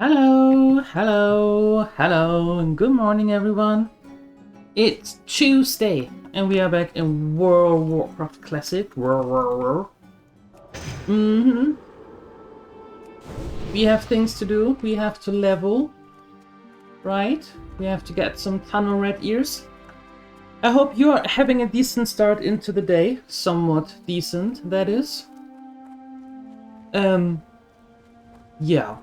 Hello, hello, hello, and good morning, everyone. It's Tuesday, and we are back in World of Warcraft Classic. We have things to do. We have to level, right? We have to get some tunnel red ears. I hope you are having a decent start into the day. Somewhat decent, that is. Yeah.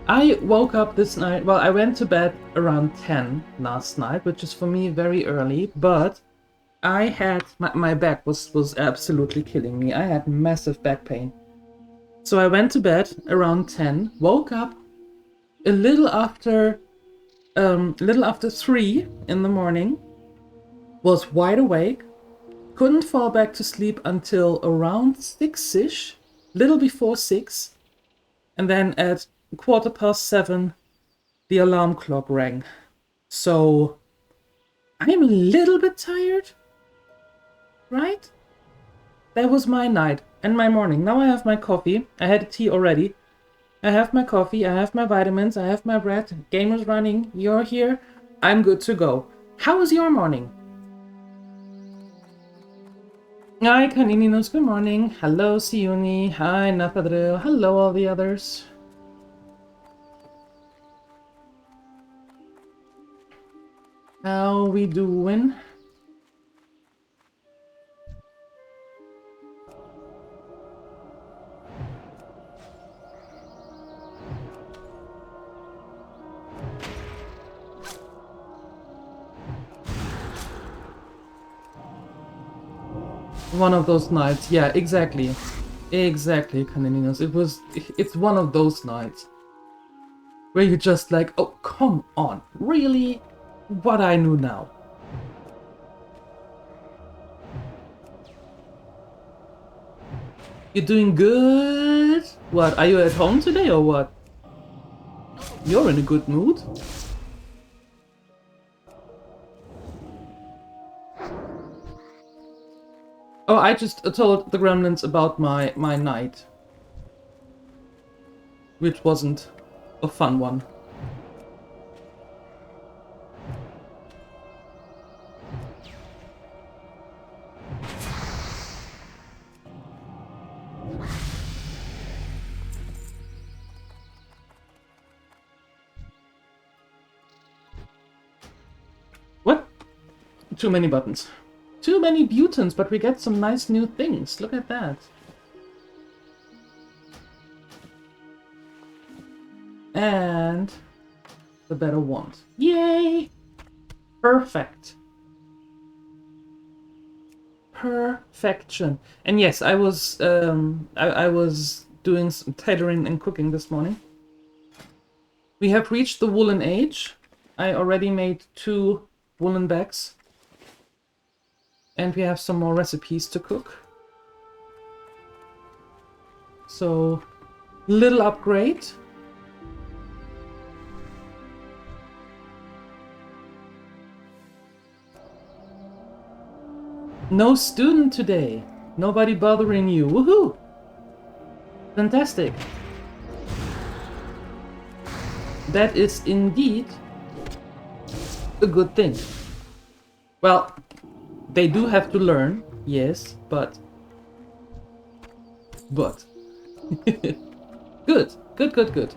I woke up this night, well, I went to bed around 10 last night, which is for me very early, but I had, my back was absolutely killing me. I had massive back pain. So I went to bed around 10, woke up a little after 3 in the morning, was wide awake, couldn't fall back to sleep until around 6-ish, little before 6, and then at 7:15, the alarm clock rang. So I'm a little bit tired, right? That was my night and my morning. Now I have my coffee. I had a tea already. I have my coffee, I have my vitamins, I have my bread. Game is running, you're here. I'm good to go. How was your morning? Hi, Kanininos, good morning. Hello, Siuni. Hi, Nathadril. Hello, all the others. How we doing? One of those nights, yeah, exactly. Exactly, Kanininos. It's one of those nights where you're just like, oh, come on, really? What I knew now. You're doing good? What, are you at home today or what? You're in a good mood? Oh, I just told the gremlins about my night. Which wasn't a fun one. What? Too many buttons. Too many butons, but we get some nice new things. Look at that. And the better wand. Yay! Perfect. Perfection. And yes, I was doing some tailoring and cooking this morning. We have reached the woolen age. I already made 2 woolen bags. And we have some more recipes to cook. So, little upgrade. No student today. Nobody bothering you. Woohoo! Fantastic. That is indeed a good thing. Well, they do have to learn, yes, but... Good, good, good, good.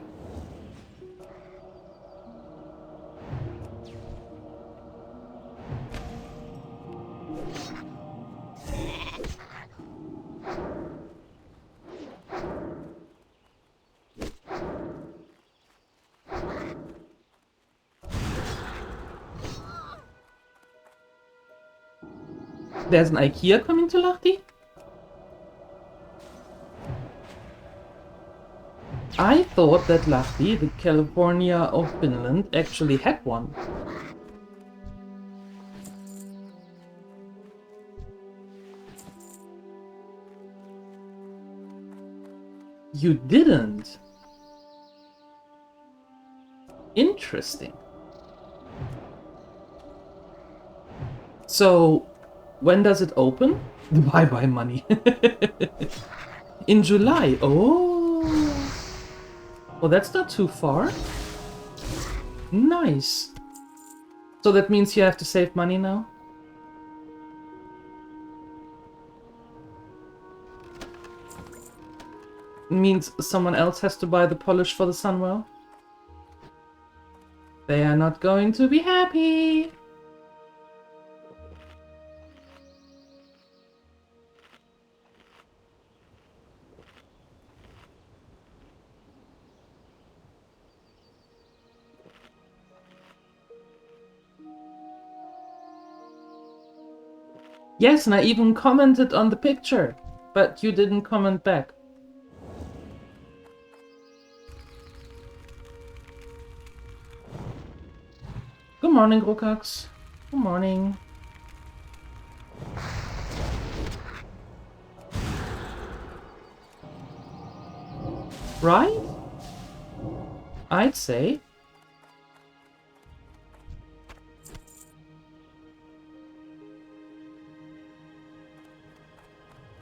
There's an IKEA coming to Lahti? I thought that Lahti, the California of Finland, actually had one. You didn't? Interesting. So, when does it open? Bye-bye money. In July. Oh. Well, that's not too far. Nice. So that means you have to save money now? Means someone else has to buy the polish for the Sunwell? They are not going to be happy! Yes, and I even commented on the picture, but you didn't comment back. Good morning, Rokax. Good morning. Right? I'd say.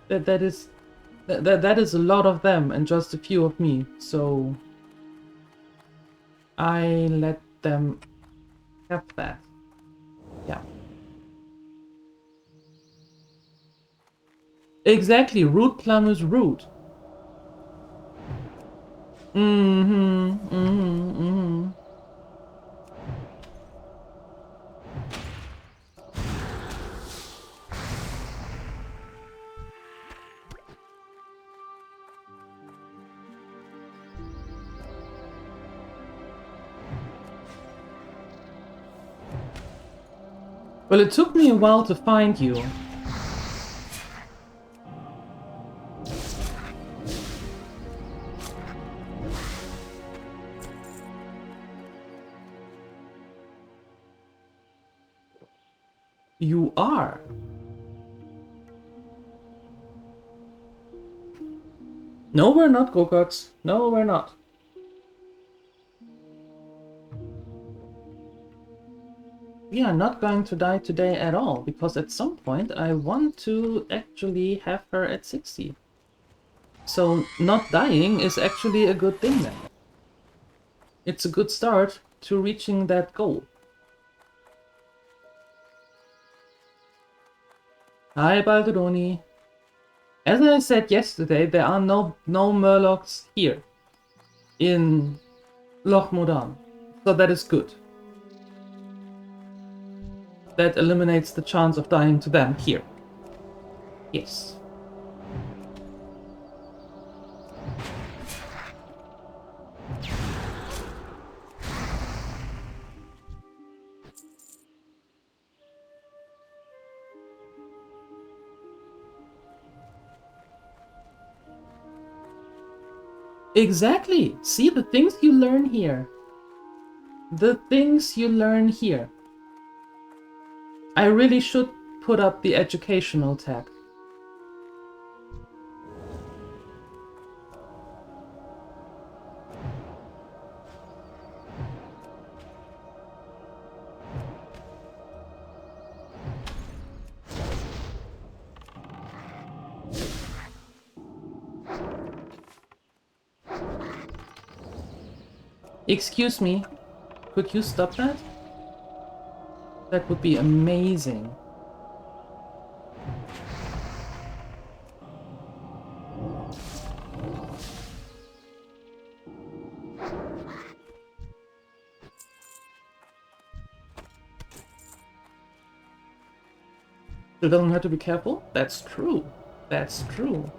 That is a lot of them and just a few of me, so I let them have that. Yeah. Exactly, root plum is root. Mm-hmm. Well, it took me a while to find you. You are. No, we're not, Gogox. No, we're not. We are not going to die today at all, because at some point I want to actually have her at 60. So not dying is actually a good thing then. It's a good start to reaching that goal. Hi, Balduroni. As I said yesterday, there are no Murlocs here in Loch Modan, so that is good. That eliminates the chance of dying to them here. Yes. Exactly! See, the things you learn here. The things you learn here. I really should put up the educational tag. Excuse me, could you stop that? That would be amazing. You don't have to be careful? That's true. That's true.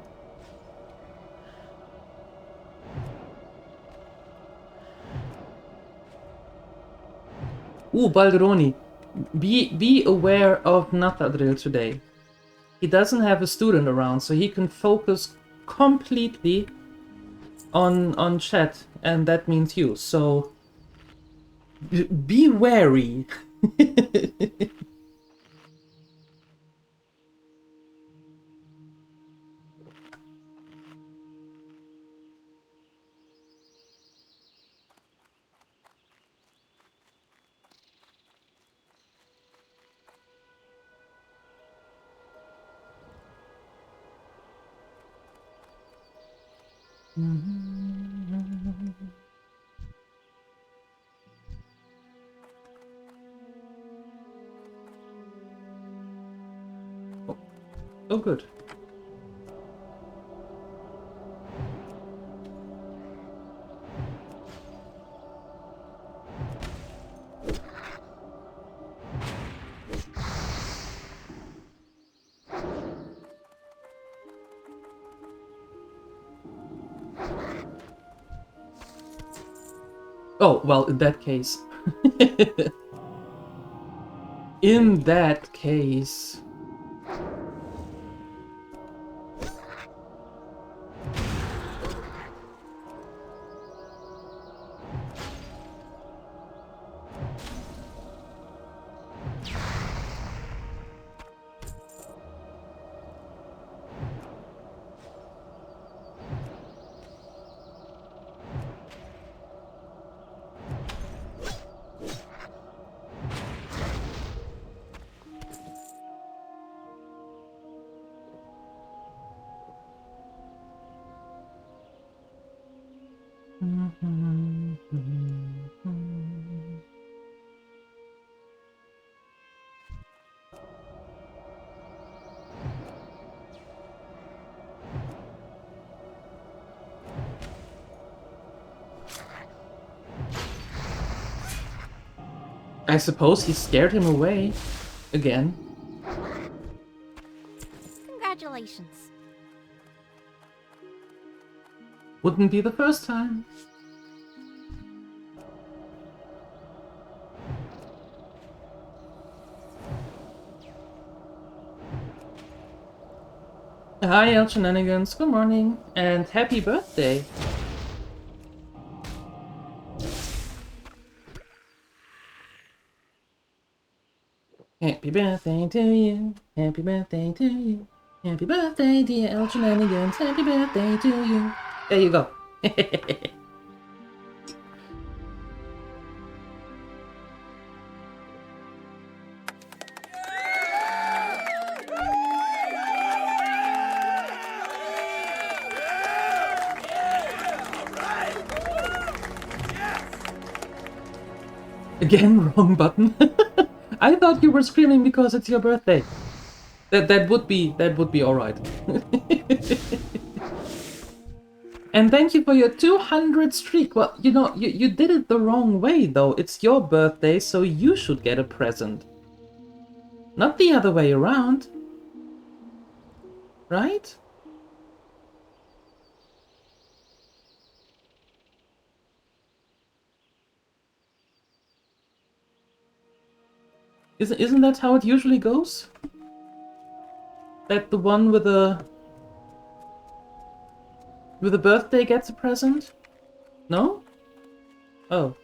Ooh, Baldroni. Be aware of Nathadril today. He doesn't have a student around, so he can focus completely on chat, and that means you. So be wary. Oh, good. Oh, well, in that case. In that case. I suppose he scared him away. Again. Congratulations. Wouldn't be the first time. Hi, El Shenanigans. Good morning. And happy birthday. Happy birthday to you. Happy birthday to you. Happy birthday, dear El Shenanigans. Happy birthday to you. There you go. Again, wrong button. I thought you were screaming because it's your birthday. That would be all right. And thank you for your 200 streak. Well, you know, you did it the wrong way though. It's your birthday, so you should get a present. Not the other way around. Right? Isn't that how it usually goes? That the one with a birthday gets a present? No? Oh.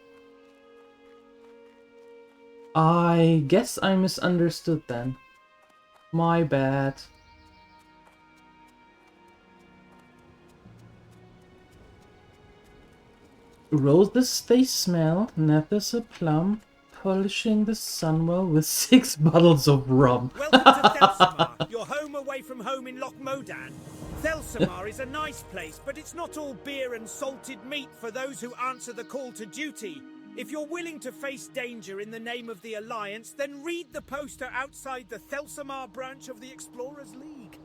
I guess I misunderstood then. My bad. Roses they smell, nethere's a plum, polishing the sunwell with 6 bottles of rum. Welcome to Thelsamar, your home away from home in Loch Modan. Thelsamar is a nice place, but it's not all beer and salted meat for those who answer the call to duty. If you're willing to face danger in the name of the Alliance, then read the poster outside the Thelsamar branch of the Explorers League.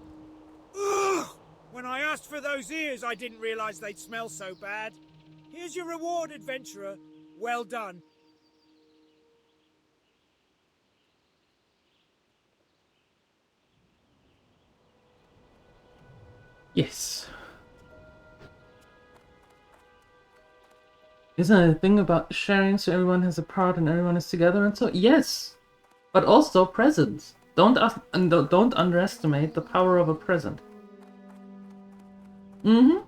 Ugh! When I asked for those ears, I didn't realize they'd smell so bad. Here's your reward, adventurer. Well done. Yes. Isn't it a thing about sharing so everyone has a part and everyone is together and so? Yes! But also presents. Don't underestimate the power of a present. Mm-hmm.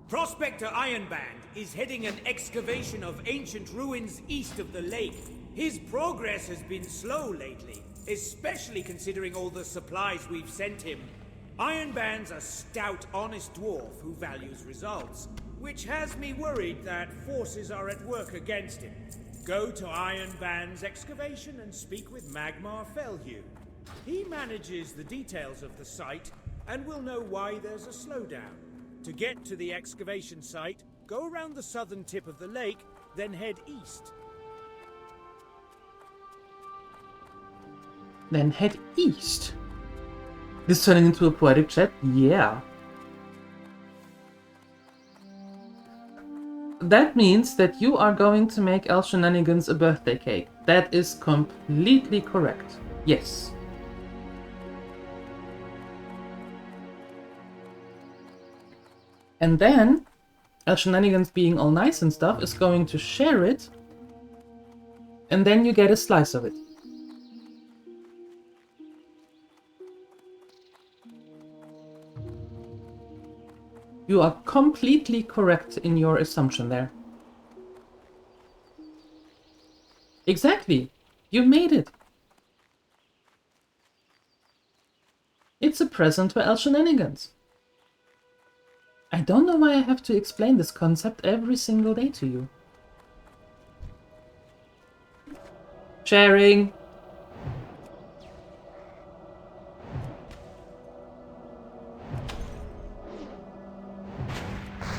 Prospector Ironband is heading an excavation of ancient ruins east of the lake. His progress has been slow lately, especially considering all the supplies we've sent him. Ironband's a stout, honest dwarf who values results, which has me worried that forces are at work against him. Go to Ironband's excavation and speak with Magmar Felhue. He manages the details of the site and will know why there's a slowdown. To get to the excavation site, go around the southern tip of the lake, then head east. Then head east. This turning into a poetic chat? Yeah. That means that you are going to make El Shenanigans a birthday cake. That is completely correct. Yes. And then, El Shenanigans, being all nice and stuff, is going to share it. And then you get a slice of it. You are completely correct in your assumption there. Exactly. You made it. It's a present for El Shenanigans. I don't know why I have to explain this concept every single day to you. Sharing.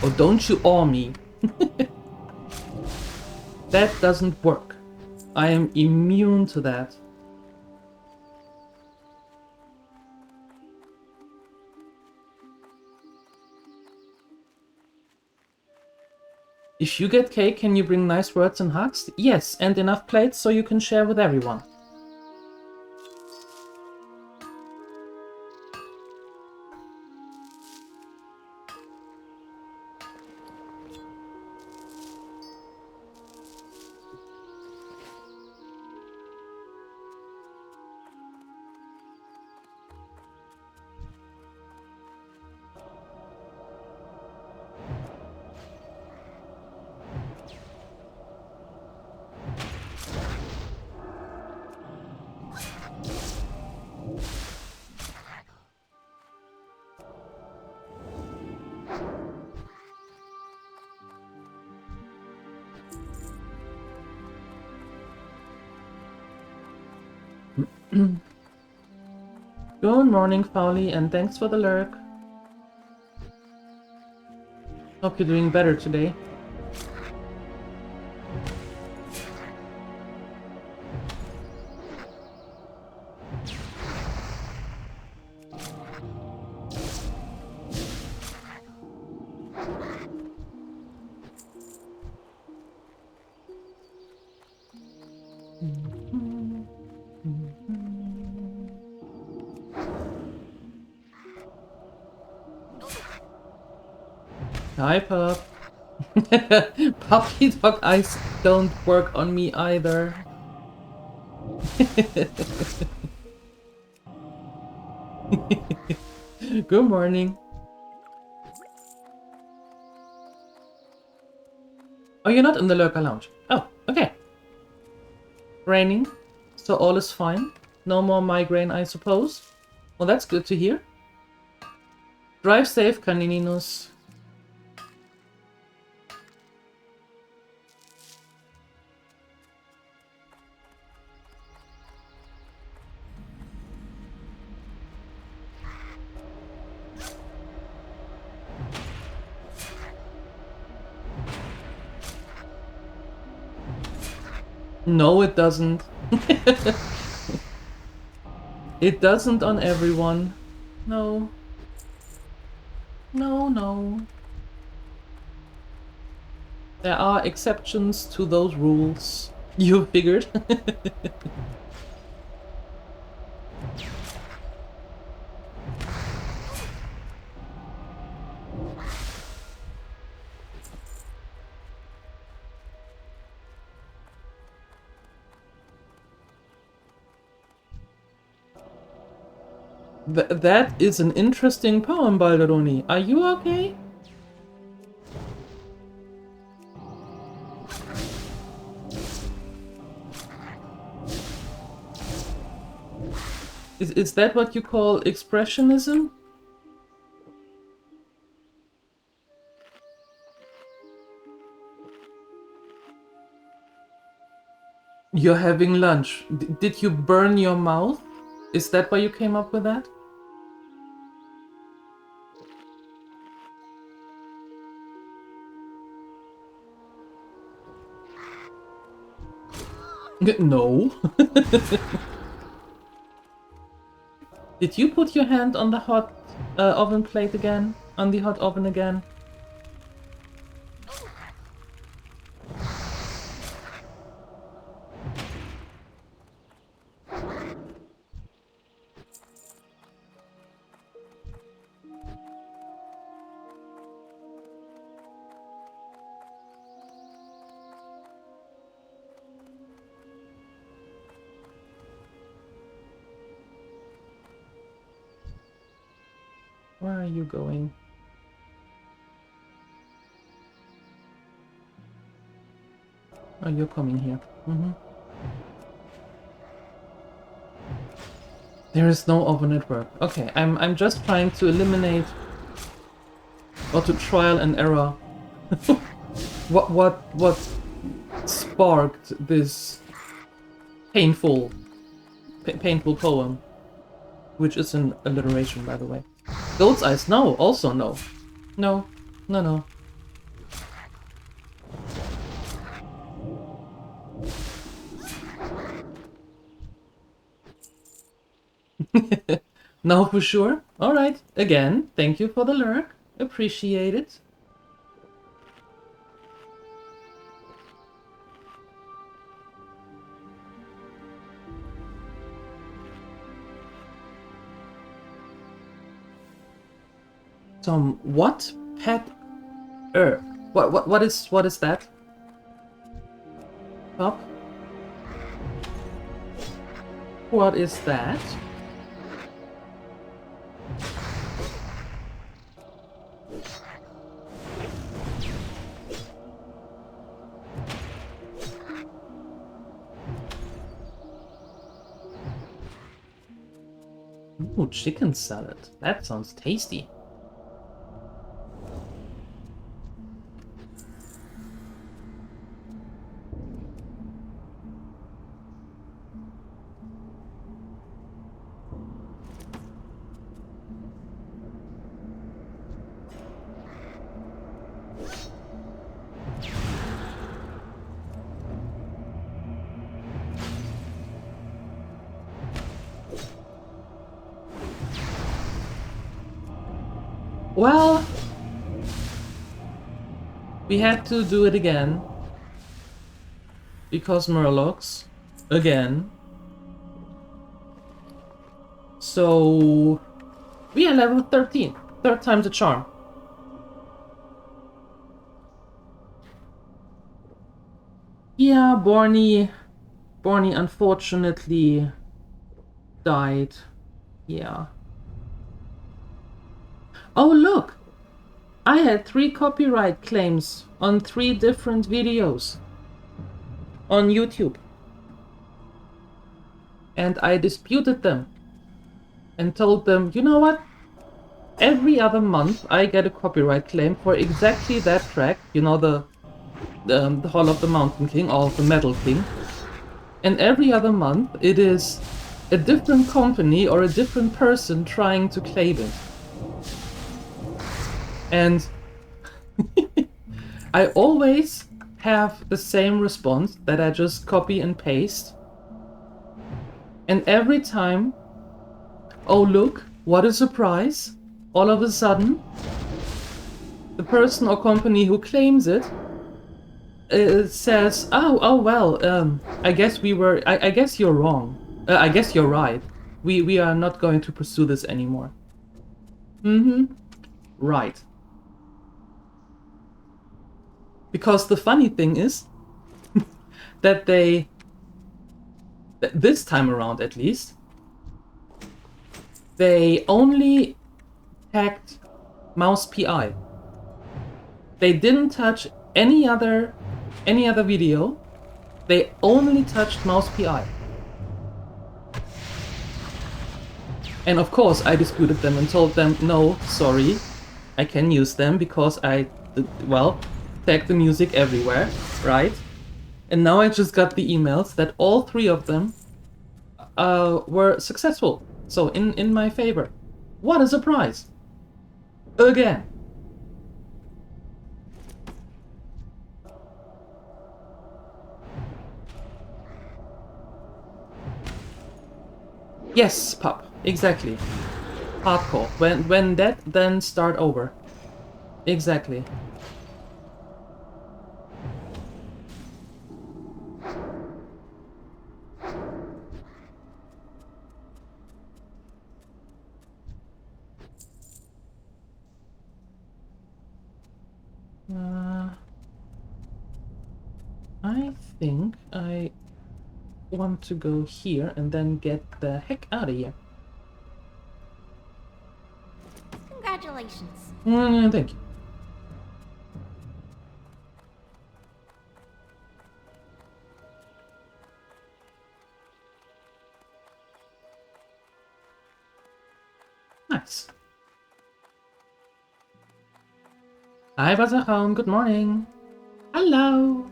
Oh, don't you awe me. That doesn't work. I am immune to that. If you get cake, can you bring nice words and hugs? Yes, and enough plates so you can share with everyone. Good morning, Fowly, and thanks for the lurk. Hope you're doing better today. Hi, pup. Puppy dog eyes don't work on me either. Good morning. Oh, you're not in the lurker lounge. Oh, okay. Raining, so all is fine. No more migraine, I suppose. Well, that's good to hear. Drive safe, canininus. No, it doesn't. It doesn't on everyone. No. No, no. There are exceptions to those rules. You figured. That is an interesting poem, Balderoni. Are you okay? Is that what you call expressionism? You're having lunch. Did you burn your mouth? Is that why you came up with that? No. Did you put your hand on the hot oven plate again? On the hot oven again? Where are you going? Oh, you're coming here. There is no oven at work. Okay, I'm just trying to eliminate or to trial and error what sparked this painful poem, which is an alliteration, by the way. Goat's eyes, no, also no. No. No, for sure. Alright, again, thank you for the lurk. Appreciate it. Tom, what pet what is that? Up? What is that? Ooh, chicken salad. That sounds tasty. Well, we had to do it again. Because Murlocs. Again. So we are level 13. Third time's a charm. Yeah, Borny unfortunately died. Yeah. Oh look! I had 3 copyright claims on 3 different videos on YouTube. And I disputed them and told them, you know what? Every other month I get a copyright claim for exactly that track, you know, the Hall of the Mountain King or the Metal King. And every other month it is a different company or a different person trying to claim it. And I always have the same response that I just copy and paste. And every time, oh look, what a surprise, all of a sudden, the person or company who claims it says, oh well, I guess I guess you're wrong. I guess you're right. We are not going to pursue this anymore. Right. Because the funny thing is that this time around at least, they only tagged Mouse PI. They didn't touch any other video. They only touched Mouse PI. And of course I disputed them and told them, no, sorry, I can use them because I, well, tag the music everywhere, right? And now I just got the emails that all 3 of them were successful. So in my favor. What a surprise! Again. Yes, pup. Exactly. Hardcore. When that, then start over. Exactly. I think I want to go here and then get the heck out of here. Congratulations. Thank you. Nice. Hi, Wasserraum. Good morning. Hello.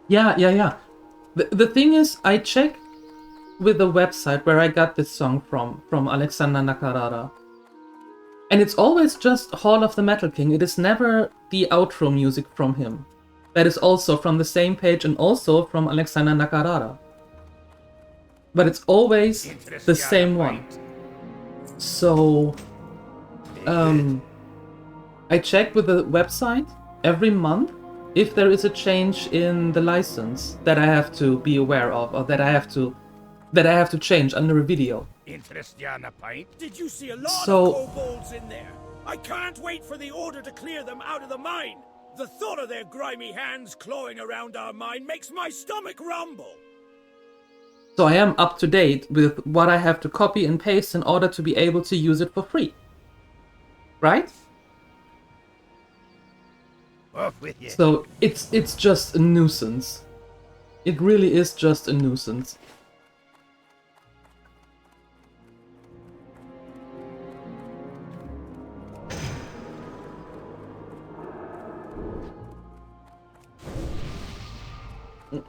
Yeah. The thing is, I checked with the website where I got this song from Alexander Nakarada. And it's always just Hall of the Metal King. It is never the outro music from him. That is also from the same page and also from Alexander Nakarada. But it's always the same one. So, I check with the website every month if there is a change in the license that I have to be aware of, or that I have to change under a video. Did you see a lot So- of kobolds in there? I can't wait for the order to clear them out of the mine. The thought of their grimy hands clawing around our mine makes my stomach rumble. So I am up to date with what I have to copy and paste in order to be able to use it for free. Right? Off with you. So it's just a nuisance. It really is just a nuisance.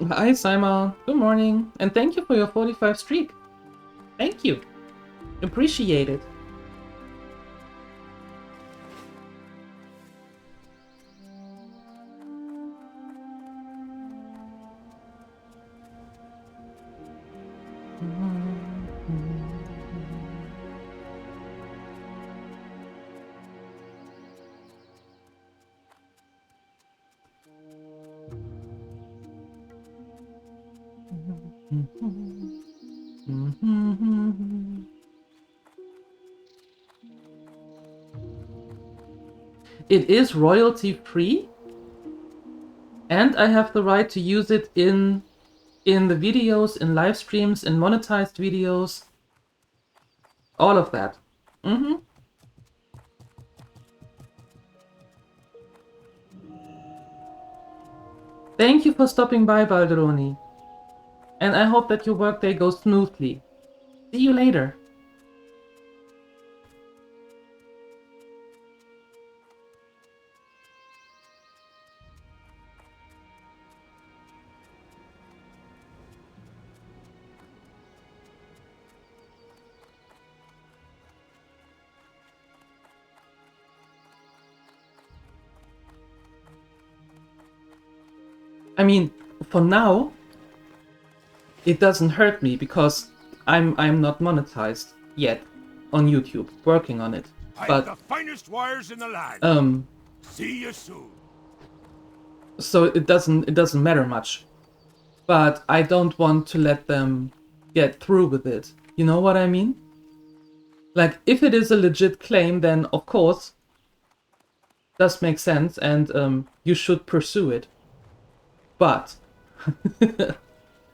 Hi Simon, good morning, and thank you for your 45 streak. Thank you. Appreciate it. It is royalty free, and I have the right to use it in the videos, in live streams, in monetized videos, all of that. Thank you for stopping by, Balderoni. And I hope that your workday goes smoothly. See you later. I mean, for now, it doesn't hurt me because I'm not monetized yet on YouTube, working on it. I have But the finest wires in the land. See you soon. so it doesn't matter much. But I don't want to let them get through with it. You know what I mean? Like, if it is a legit claim, then of course does make sense, and you should pursue it. But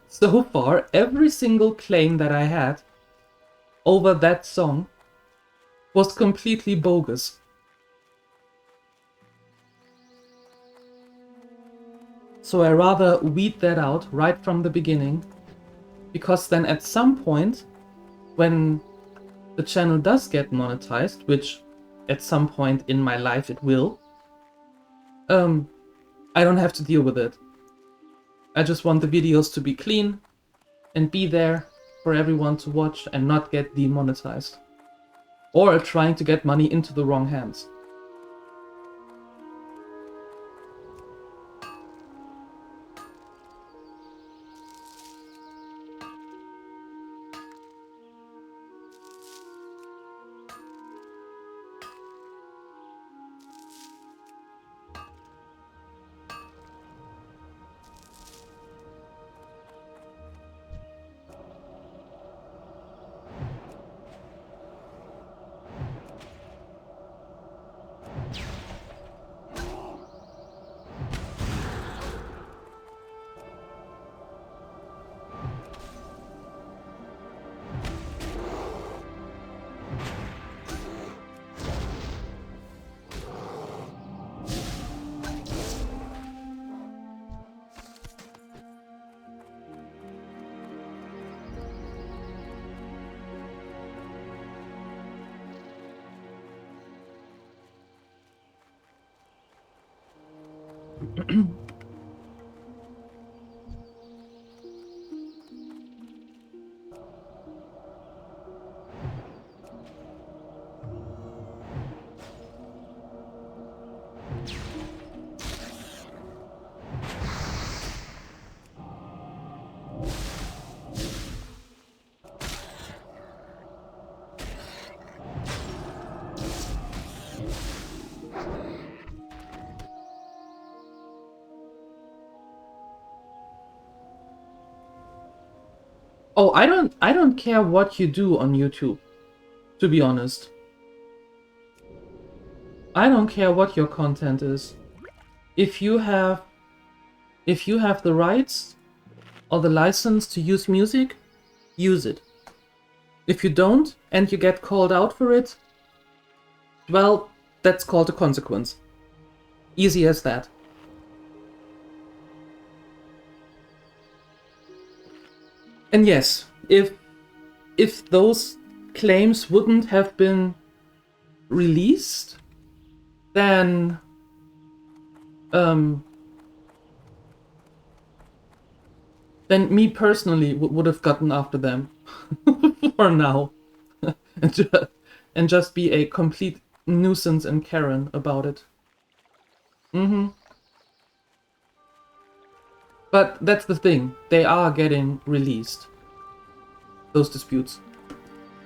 so far, every single claim that I had over that song was completely bogus. So I rather weed that out right from the beginning, because then at some point, when the channel does get monetized, which at some point in my life it will, I don't have to deal with it. I just want the videos to be clean and be there for everyone to watch and not get demonetized. Or trying to get money into the wrong hands. Oh, I don't care what you do on YouTube, to be honest. I don't care what your content is. If you have the rights or the license to use music, use it. If you don't and you get called out for it, well, that's called a consequence. Easy as that. And yes, if those claims wouldn't have been released, then me personally would have gotten after them for now and just be a complete nuisance and Karen about it. But that's the thing, they are getting released, those disputes.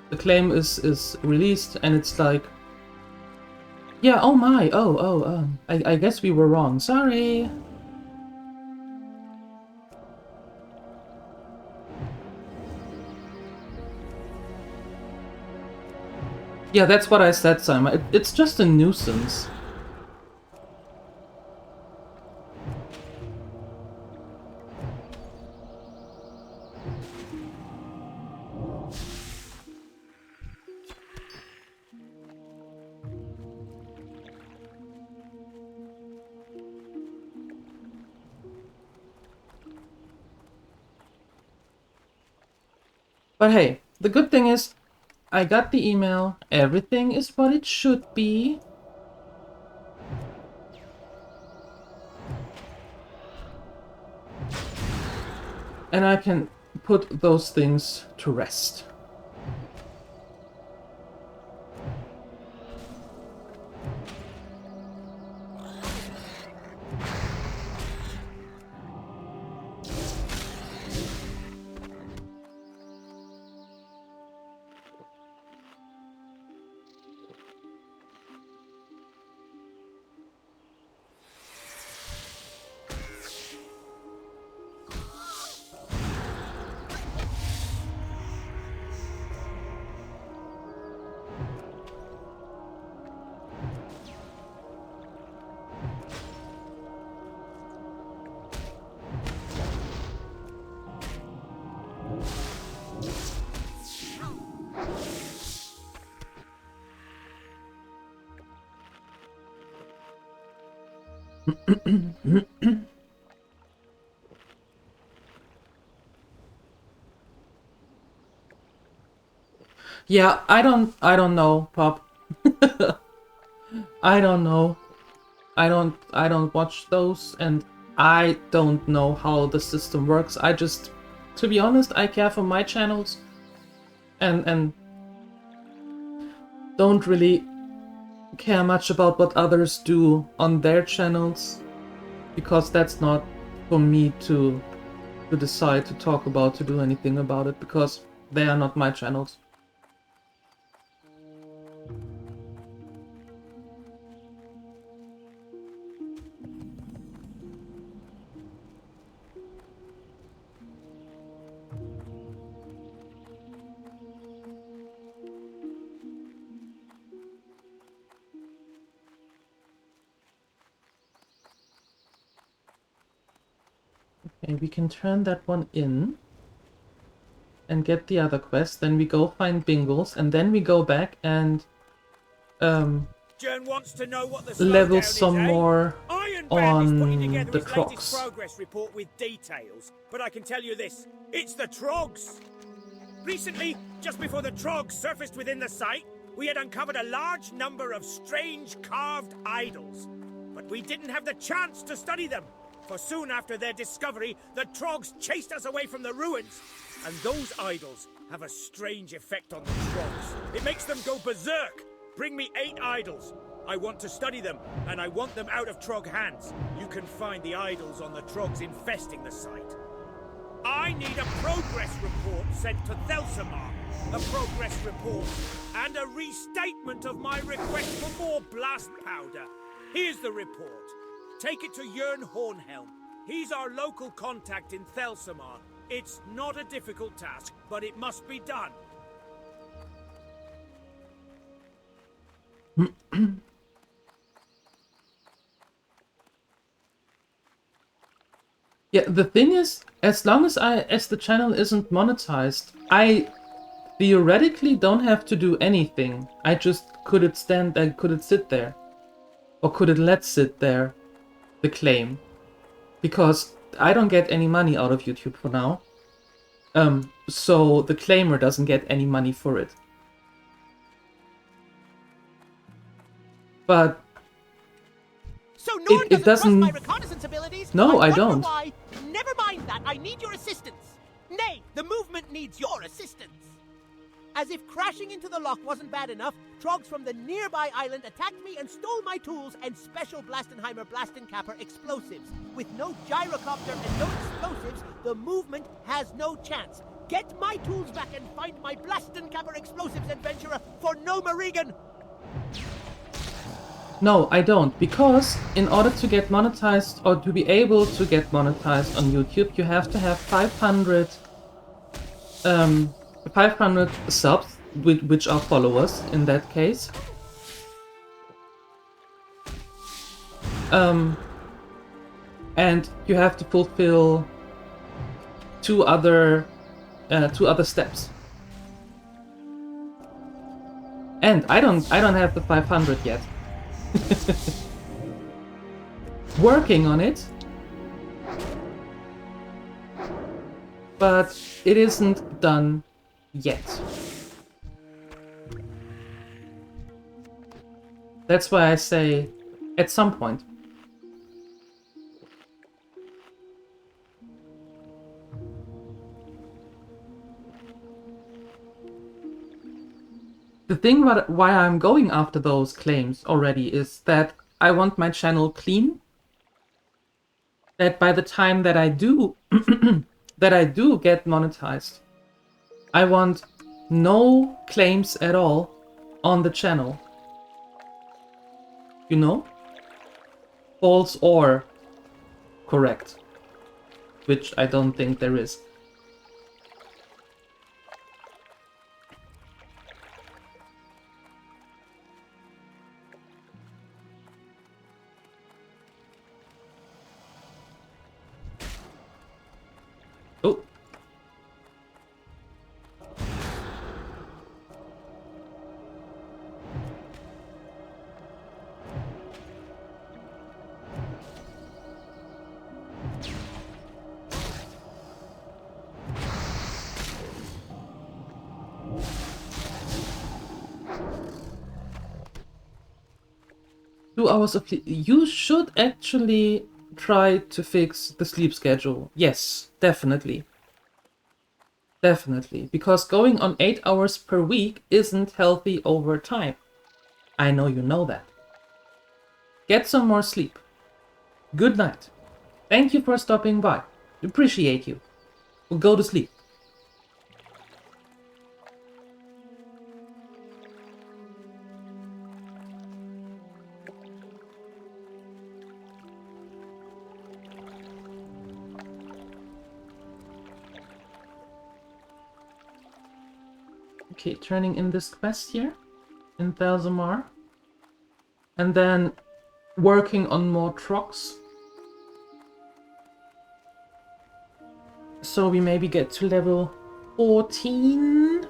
The claim is released and it's like, yeah, oh my, I guess we were wrong, sorry. Yeah, that's what I said, Simon. It's just a nuisance. But hey, the good thing is, I got the email, everything is what it should be. And I can put those things to rest. Yeah, I don't know, Pop. I don't know. I don't watch those, and I don't know how the system works. I just, to be honest, I care for my channels and don't really care much about what others do on their channels, because that's not for me to decide, to talk about, to do anything about it, because they are not my channels. Okay, we can turn that one in and get the other quest. Then we go find Bingles, and then we go back and Jern wants to know what the level slowdown some is, eh? more Ironband is putting on together the his latest Trogs. progress report with details, but I can tell you this, it's the Trogs. Recently, just before the Trogs surfaced within the site, we had uncovered a large number of strange carved idols. But we didn't have the chance to study them, for soon after their discovery, the Trogs chased us away from the ruins. And those idols have a strange effect on the Trogs. It makes them go berserk. Bring me 8 idols. I want to study them, and I want them out of Trog hands. You can find the idols on the Trogs infesting the site. I need a progress report sent to Thelsamar. A progress report and a restatement of my request for more blast powder. Here's the report. Take it to Jern Hornhelm. He's our local contact in Thelsamar. It's not a difficult task, but it must be done. Yeah, the thing is, as long as the channel isn't monetized, I theoretically don't have to do anything. I just could it sit there, or could it let sit there, the claim, because I don't get any money out of YouTube for now. So the claimer doesn't get any money for it. But so Norn it doesn't. Trust my reconnaissance abilities. No, I wonder don't. Why. Never mind that. I need your assistance. Nay, the movement needs your assistance. As if crashing into the lock wasn't bad enough, Trogs from the nearby island attacked me and stole my tools and special Blastenheimer Blastenkapper explosives. With no gyrocopter and no explosives, the movement has no chance. Get my tools back and find my Blastenkapper explosives, adventurer, for Gnomeregan! No, I don't, because in order to get monetized, or to be able to get monetized on YouTube, you have to have 500 subs, which are followers in that case. And you have to fulfill two other steps. And I don't have the 500 yet. Working on it, but it isn't done yet. That's why I say at some point. The thing why I'm going after those claims already is that I want my channel clean. That by the time that I do get monetized, I want no claims at all on the channel. You know? False or correct. Which I don't think there is. Oh. 2 hours of sleep. You should actually try to fix the sleep schedule. Yes, definitely. Definitely. Because going on 8 hours per week isn't healthy over time. I know you know that. Get some more sleep. Good night. Thank you for stopping by. Appreciate you. Go to sleep. Okay, turning in this quest here in Thalzamar. And then working on more trogs. So we maybe get to level 14.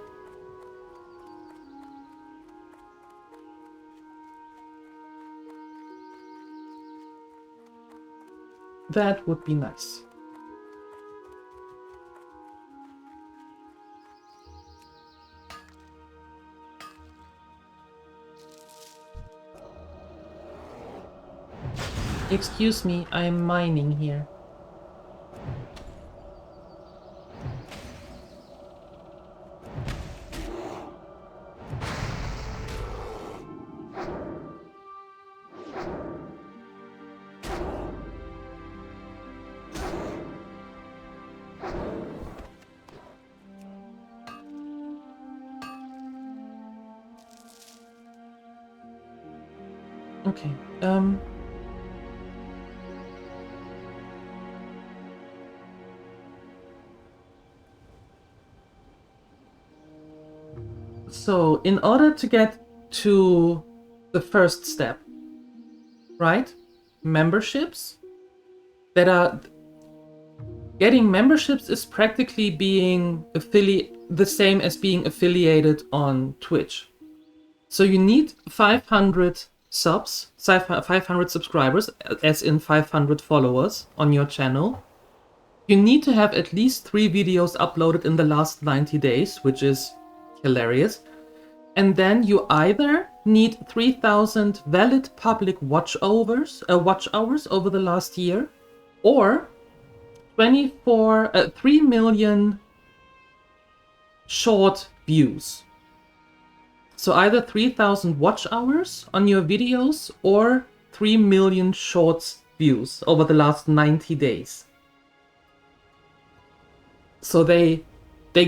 That would be nice. Excuse me, I am mining here. Okay, so in order to get to the first step, right? Memberships that are... Getting memberships is practically being the same as being affiliated on Twitch. So you need 500 subs, 500 subscribers, as in 500 followers on your channel. You need to have at least 3 videos uploaded in the last 90 days, which is hilarious. And then you either need 3,000 valid public watch hours over the last year, or 3 million short views. So either 3,000 watch hours on your videos or 3 million short views over the last 90 days. So they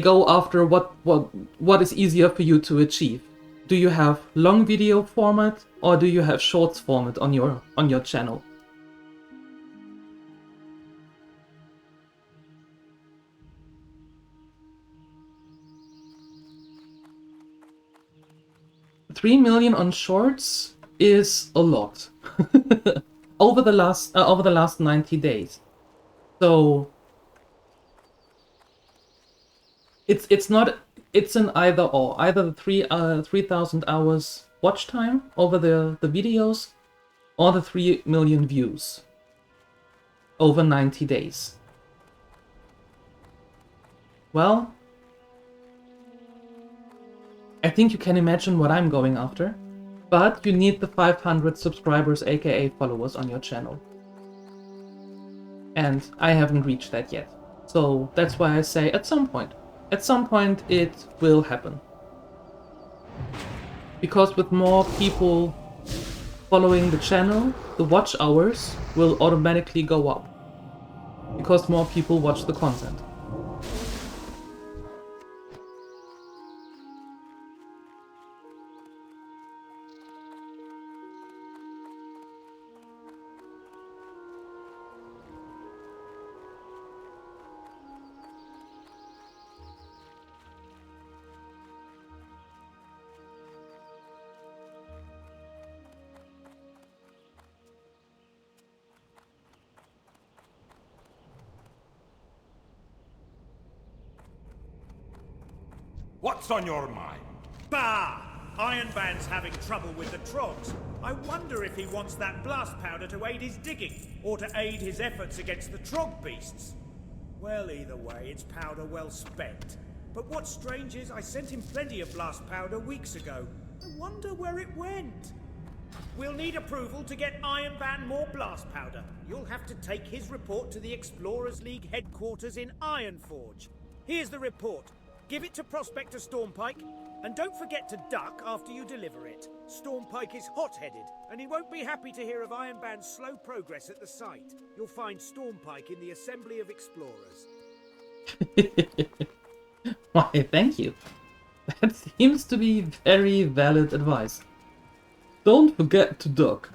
go after what is easier for you to achieve. Do you have long video format or do you have shorts format on your channel? $3 million on shorts is a lot over the last 90 days. So it's an either or. Either the 3,000 hours watch time over the videos, or the 3 million views over 90 days. Well, I think you can imagine what I'm going after, but you need the 500 subscribers, aka followers, on your channel. And I haven't reached that yet. So that's why I say at some point it will happen. Because with more people following the channel, the watch hours will automatically go up. Because more people watch the content. What's on your mind? Bah! Ironband's having trouble with the trogs. I wonder if he wants that blast powder to aid his digging, or to aid his efforts against the trog beasts. Well, either way, it's powder well spent. But what's strange is I sent him plenty of blast powder weeks ago. I wonder where it went. We'll need approval to get Ironband more blast powder. You'll have to take his report to the Explorers League headquarters in Ironforge. Here's the report. Give it to Prospector Stormpike, and don't forget to duck after you deliver it. Stormpike is hot-headed, and he won't be happy to hear of Ironband's slow progress at the site. You'll find Stormpike in the Assembly of Explorers. Why, thank you. That seems to be very valid advice. Don't forget to duck.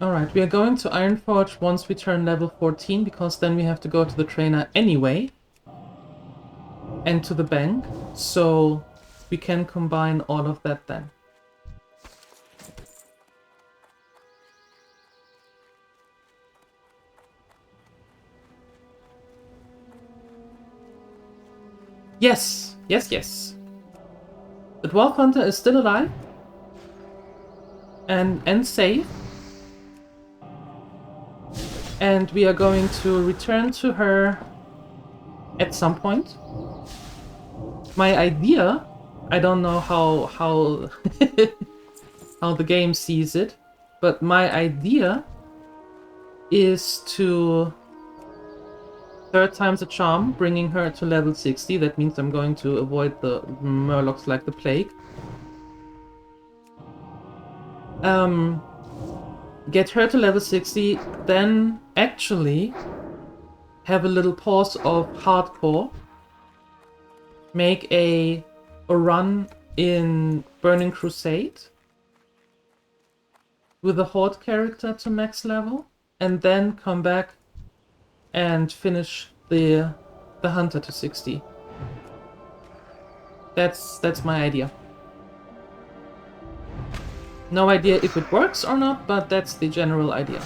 Alright, we are going to Ironforge once we turn level 14, because then we have to go to the trainer anyway. And to the bank, so we can combine all of that then. Yes, yes, yes. The Dwarf Hunter is still alive. And safe. And we are going to return to her at some point. My idea, I don't know how how the game sees it, but my idea is to third time's a charm, bringing her to level 60. That means I'm going to avoid the Murlocs like the plague. Get her to level 60, then actually have a little pause of hardcore. Make a run in Burning Crusade with a Horde character to max level, and then come back and finish the Hunter to 60. That's my idea. No idea if it works or not, but that's the general idea.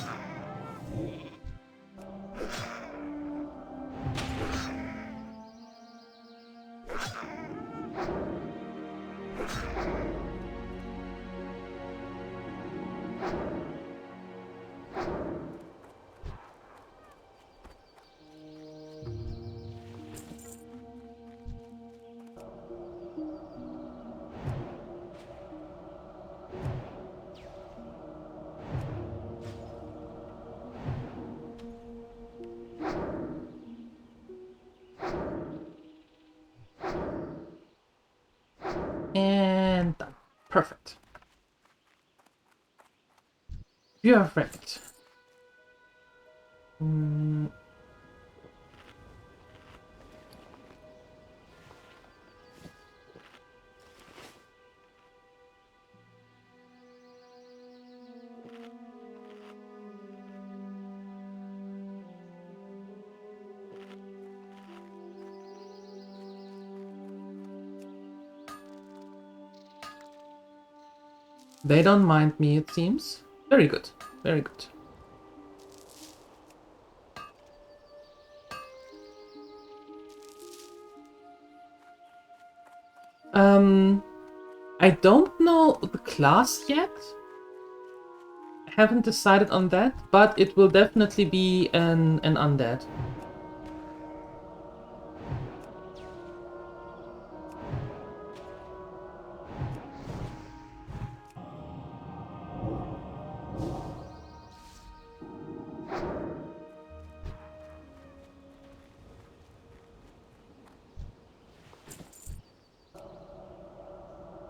And done. Perfect. Perfect. They don't mind me, it seems. Very good. Very good. I don't know the class yet. I haven't decided on that, but it will definitely be an undead.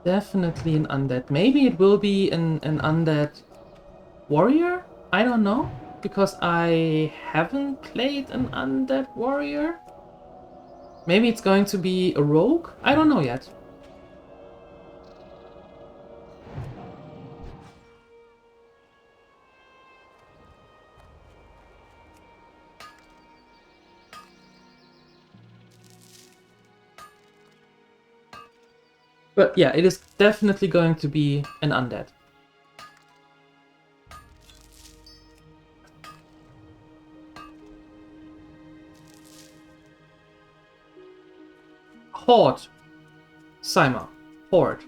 Definitely an undead. Maybe it will be an undead warrior? I don't know. Because I haven't played an undead warrior. Maybe it's going to be a rogue? I don't know yet. But yeah, it is definitely going to be an undead. Horde. Saima. Horde.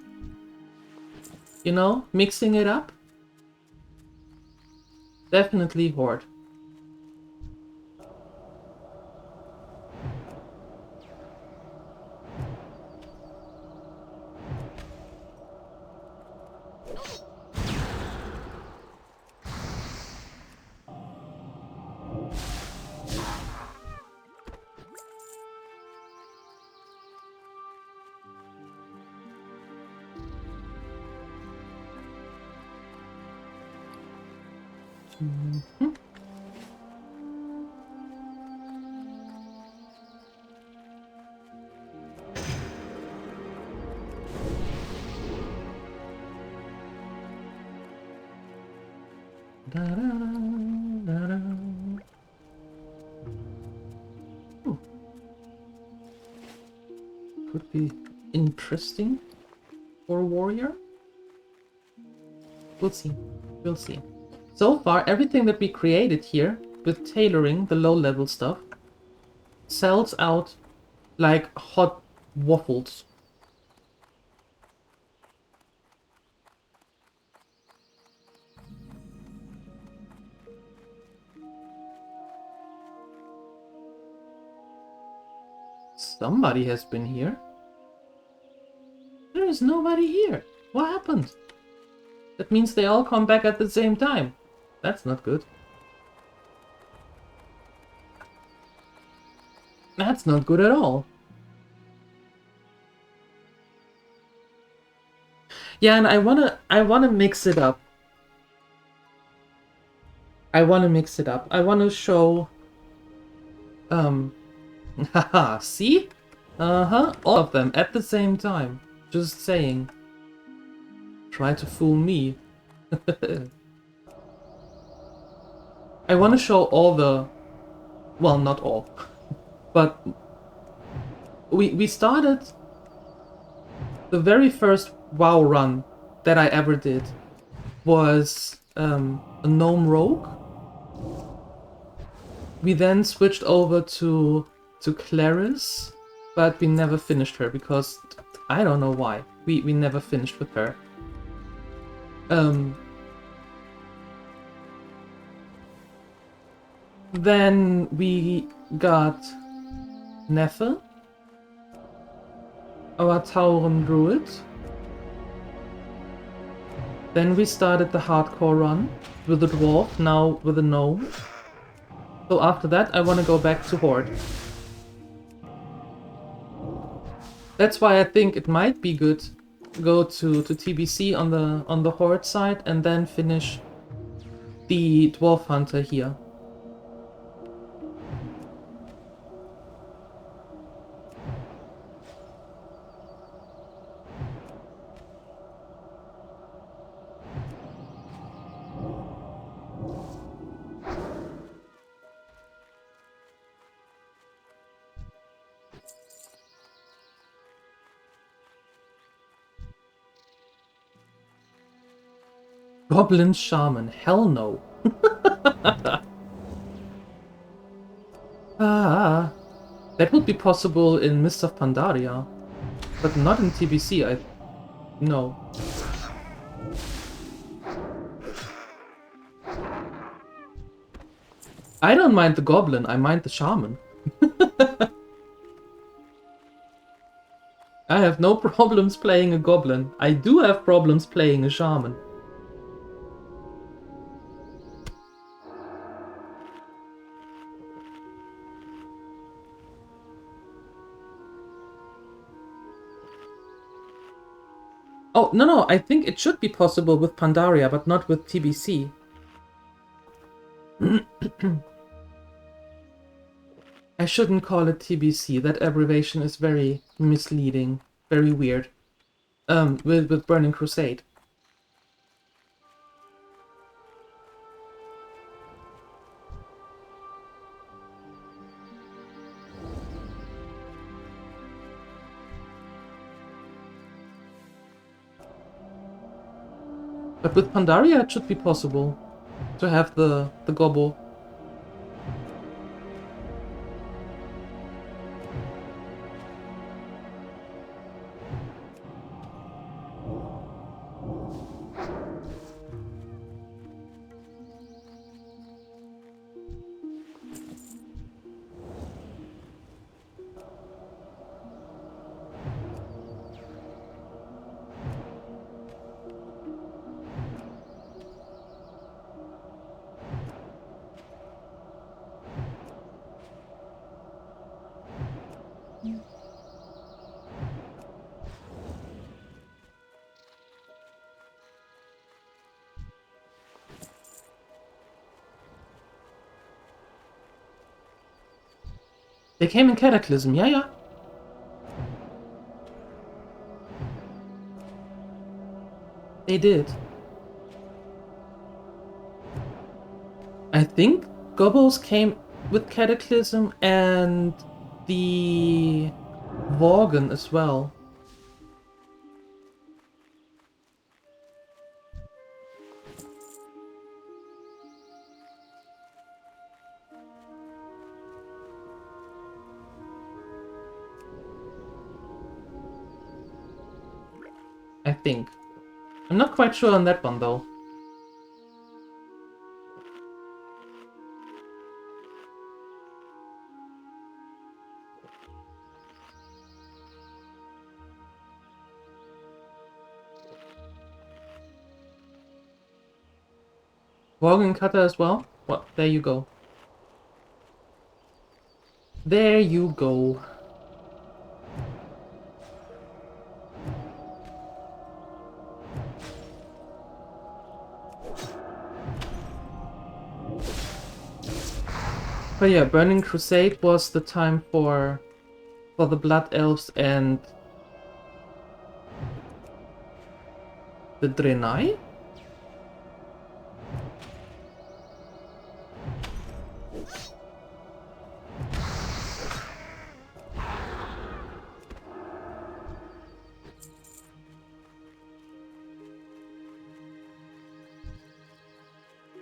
You know, mixing it up? Definitely Horde. Mm-hmm. Ooh. Could be interesting for a warrior. We'll see. We'll see. So far, everything that we created here, with tailoring the low-level stuff, sells out like hot waffles. Somebody has been here. There is nobody here. What happened? That means they all come back at the same time. That's not good. That's not good at all. Yeah, and I wanna mix it up. I wanna show haha, see? Uh-huh, all of them at the same time. Just saying. Try to fool me. I wanna show all the... Well, not all. But we started the very first WoW run that I ever did was a gnome rogue. We then switched over to Clarice, but we never finished her because I don't know why. We never finished with her. Then we got Neffe, our Tauren druid. Then we started the hardcore run with the dwarf, now with a gnome. So after that I want to go back to Horde. That's why I think it might be good to go to TBC on the Horde side and then finish the Dwarf Hunter here. Goblin Shaman, hell no. That would be possible in Mist of Pandaria, but not in TBC, no. I don't mind the goblin, I mind the shaman. I have no problems playing a goblin. I do have problems playing a shaman. Oh, no, I think it should be possible with Pandaria, but not with TBC. I shouldn't call it TBC, that abbreviation is very misleading, very weird. With Burning Crusade. But with Pandaria it should be possible to have the gobble. They came in Cataclysm, yeah. They did. I think Gobbles came with Cataclysm and the Worgen as well. I think. I'm not quite sure on that one though. Worgen Cutter as well? Well, there you go. There you go. But yeah, Burning Crusade was the time for the Blood Elves and the Draenei?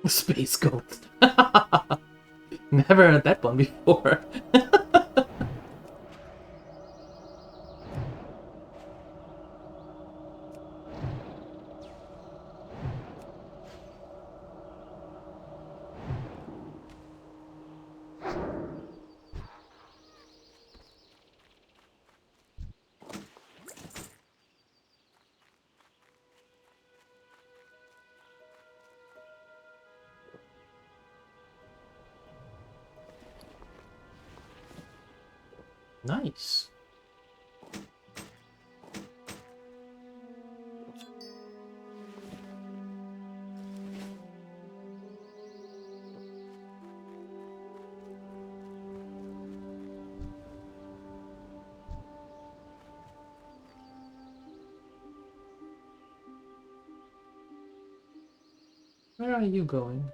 Space Ghost. Never heard that one before. Nice. Where are you going?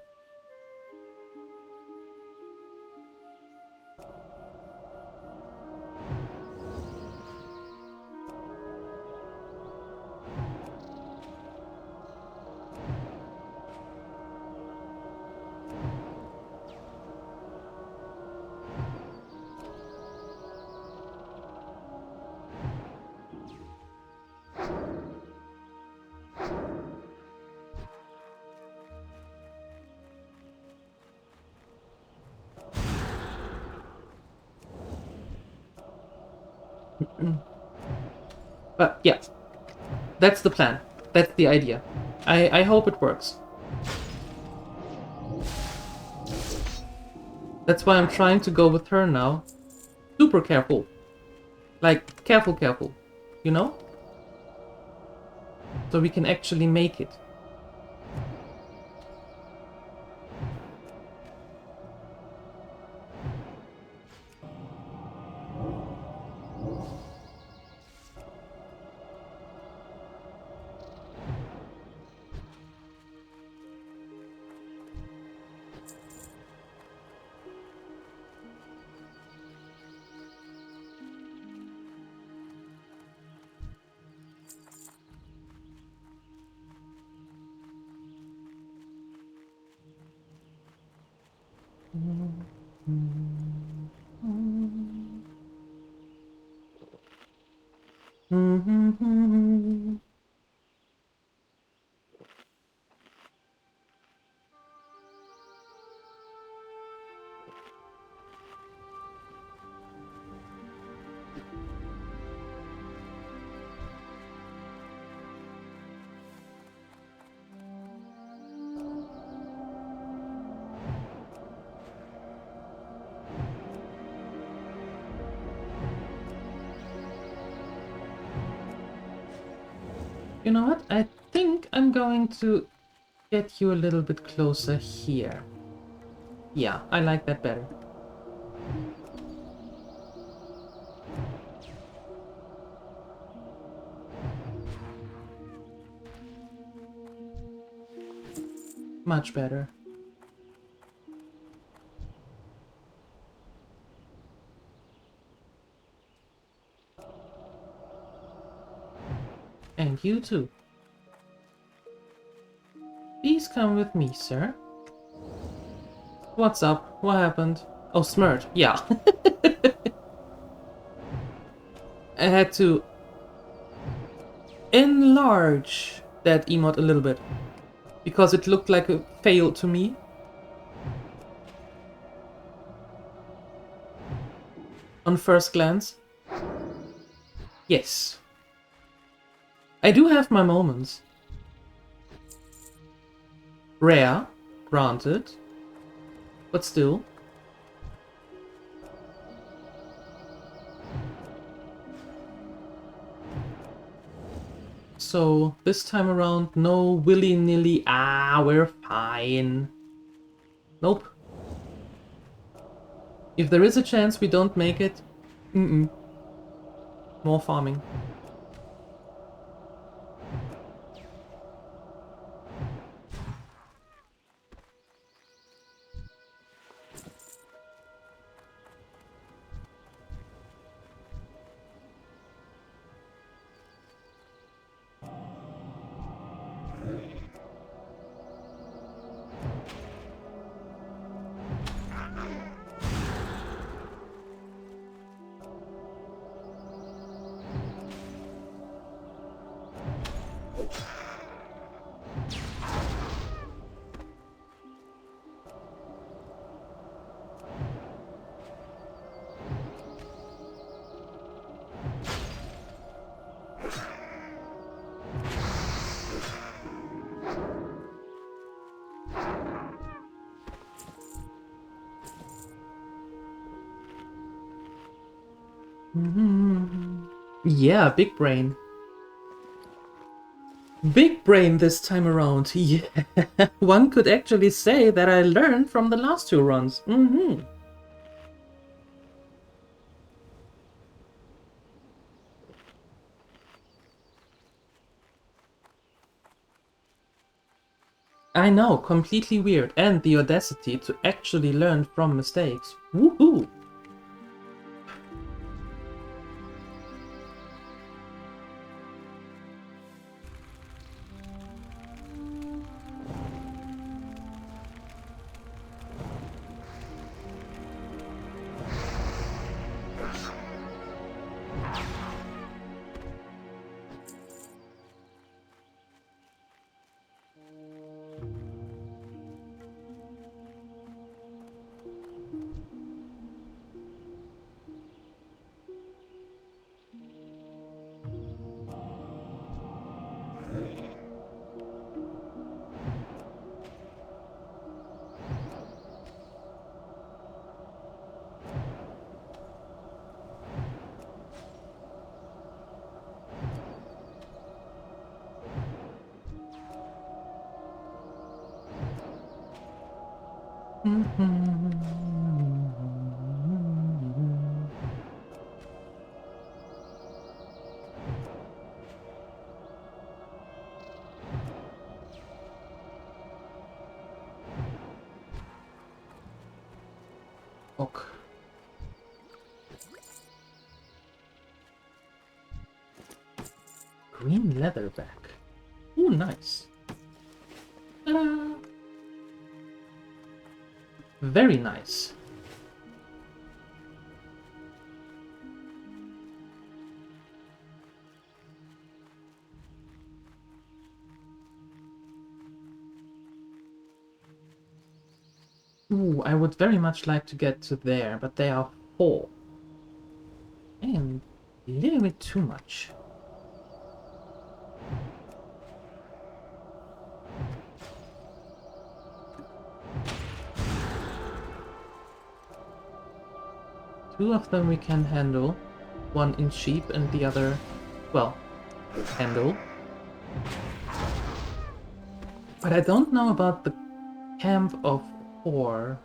But yeah, that's the plan. That's the idea. I hope it works. That's why I'm trying to go with her now. Super careful. Like, careful. You know? So we can actually make it. Mm-hmm. You know what? I think I'm going to get you a little bit closer here. Yeah, I like that better. Much better. And you too. Please come with me, sir. What's up? What happened? Oh, Smirt. Yeah. I had to enlarge that emote a little bit because it looked like a fail to me. On first glance. Yes. I do have my moments. Rare, granted, but still. So this time around, no willy-nilly, we're fine. Nope. If there is a chance we don't make it, more farming. Yeah, big brain. Big brain this time around. Yeah, one could actually say that I learned from the last two runs. I know, completely weird, and the audacity to actually learn from mistakes. Woohoo! Ok. Green leatherback. Ooh, nice. Ta-da! Very nice. Ooh, I would very much like to get to there, but they are 4. And a little bit too much. Two of them we can handle. One in sheep and the other, well, handle. But I don't know about the camp of 4.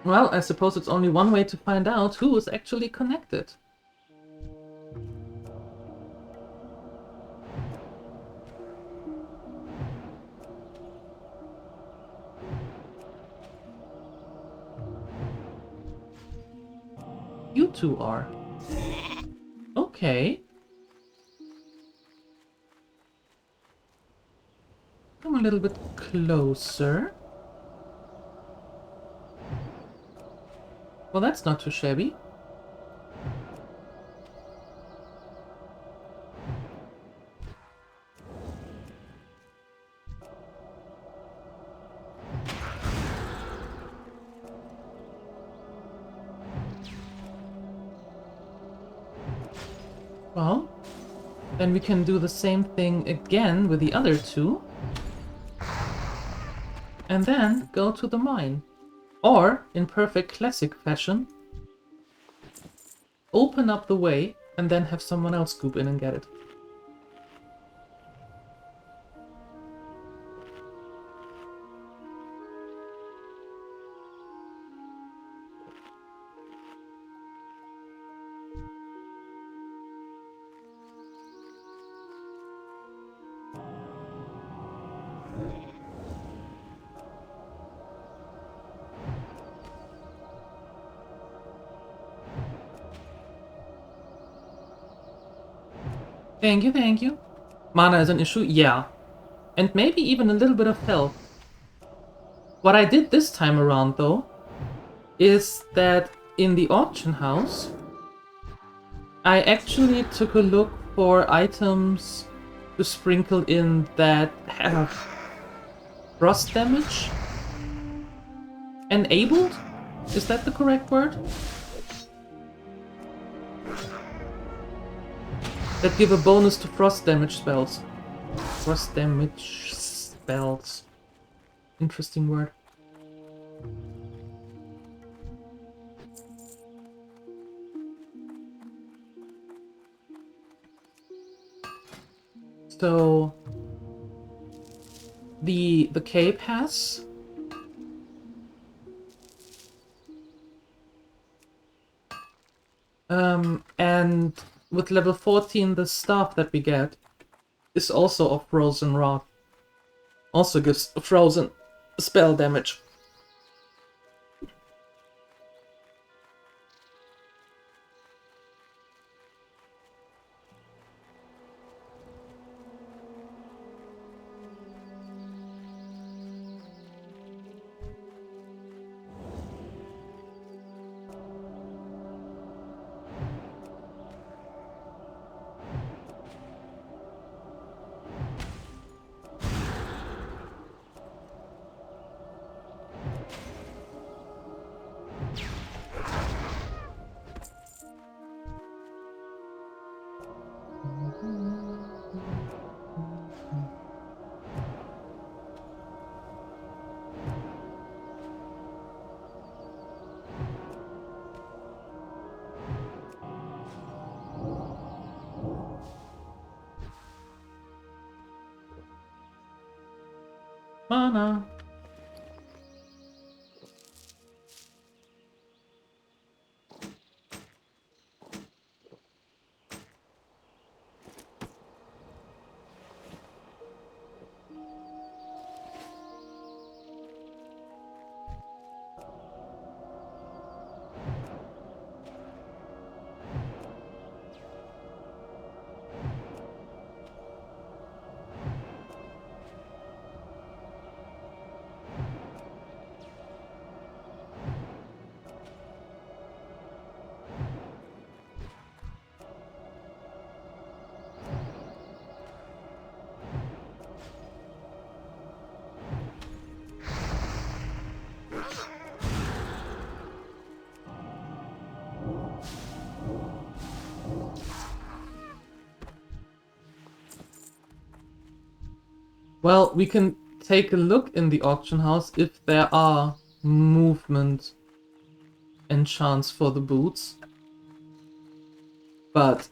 Well, I suppose it's only one way to find out who is actually connected. You two are. Okay. Come a little bit closer. Well, that's not too shabby. Well, then we can do the same thing again with the other two. And then go to the mine. Or, in perfect classic fashion, open up the way and then have someone else scoop in and get it. Thank you, thank you. Mana is an issue? Yeah. And maybe even a little bit of health. What I did this time around, though, is that in the auction house, I actually took a look for items to sprinkle in that have frost damage. Enabled? Is that the correct word? That give a bonus to frost damage spells. Frost damage spells. Interesting word. So the cape has and with level 14 the staff that we get is also of frozen rod. Also gives frozen spell damage. Mana. Well, we can take a look in the auction house if there are movement enchants for the boots. But,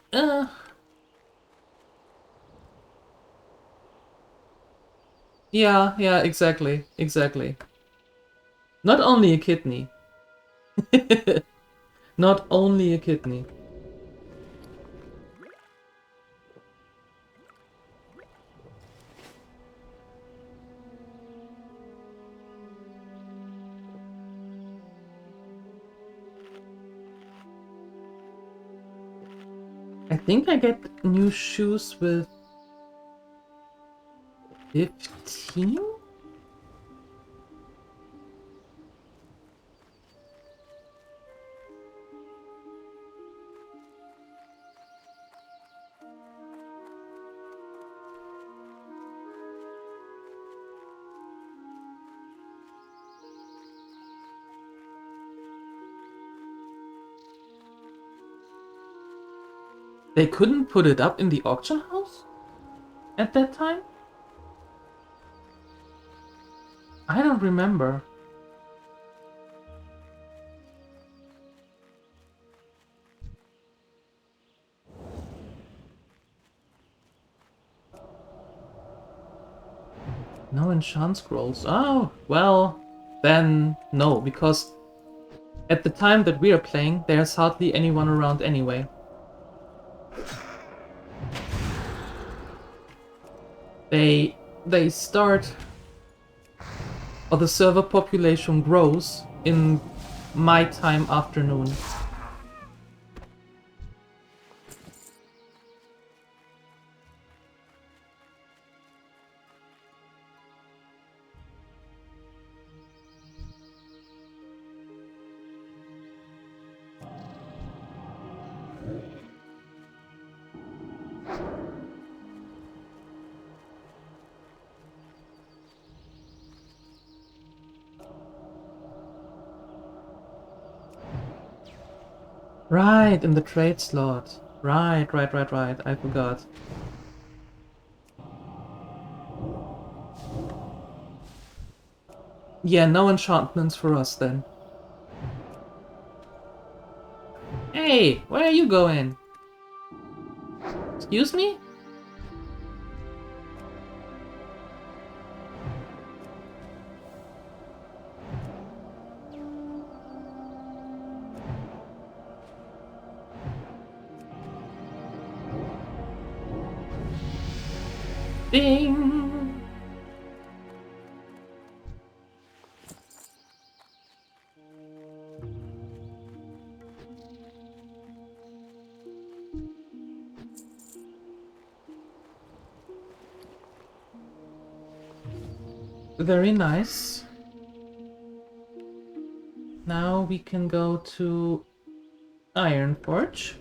yeah, exactly. Not only a kidney. Not only a kidney. I think I get new shoes with 15? They couldn't put it up in the auction house at that time? I don't remember. No enchant scrolls. Oh, well, then no, because at the time that we are playing, there's hardly anyone around anyway. They start, or the server population grows in my time afternoon. Right, in the trade slot. Right. I forgot. Yeah, no enchantments for us then. Hey, where are you going? Excuse me? Ding! Very nice. Now we can go to Ironforge.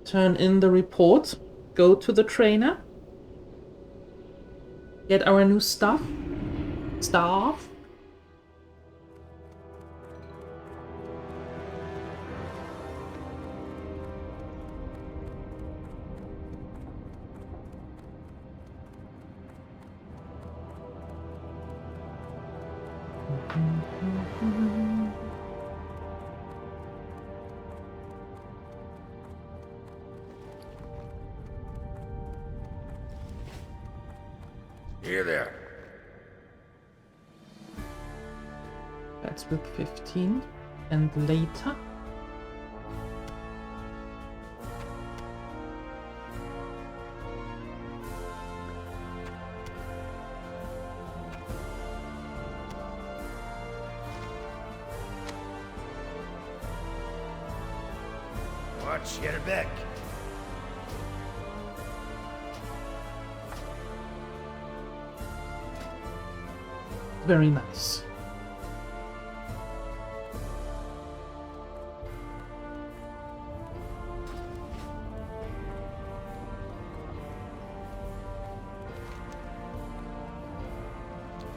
Turn in the report. Go to the trainer. Get our new stuff. Here there. That's with 15. And later. Watch your back. Very nice.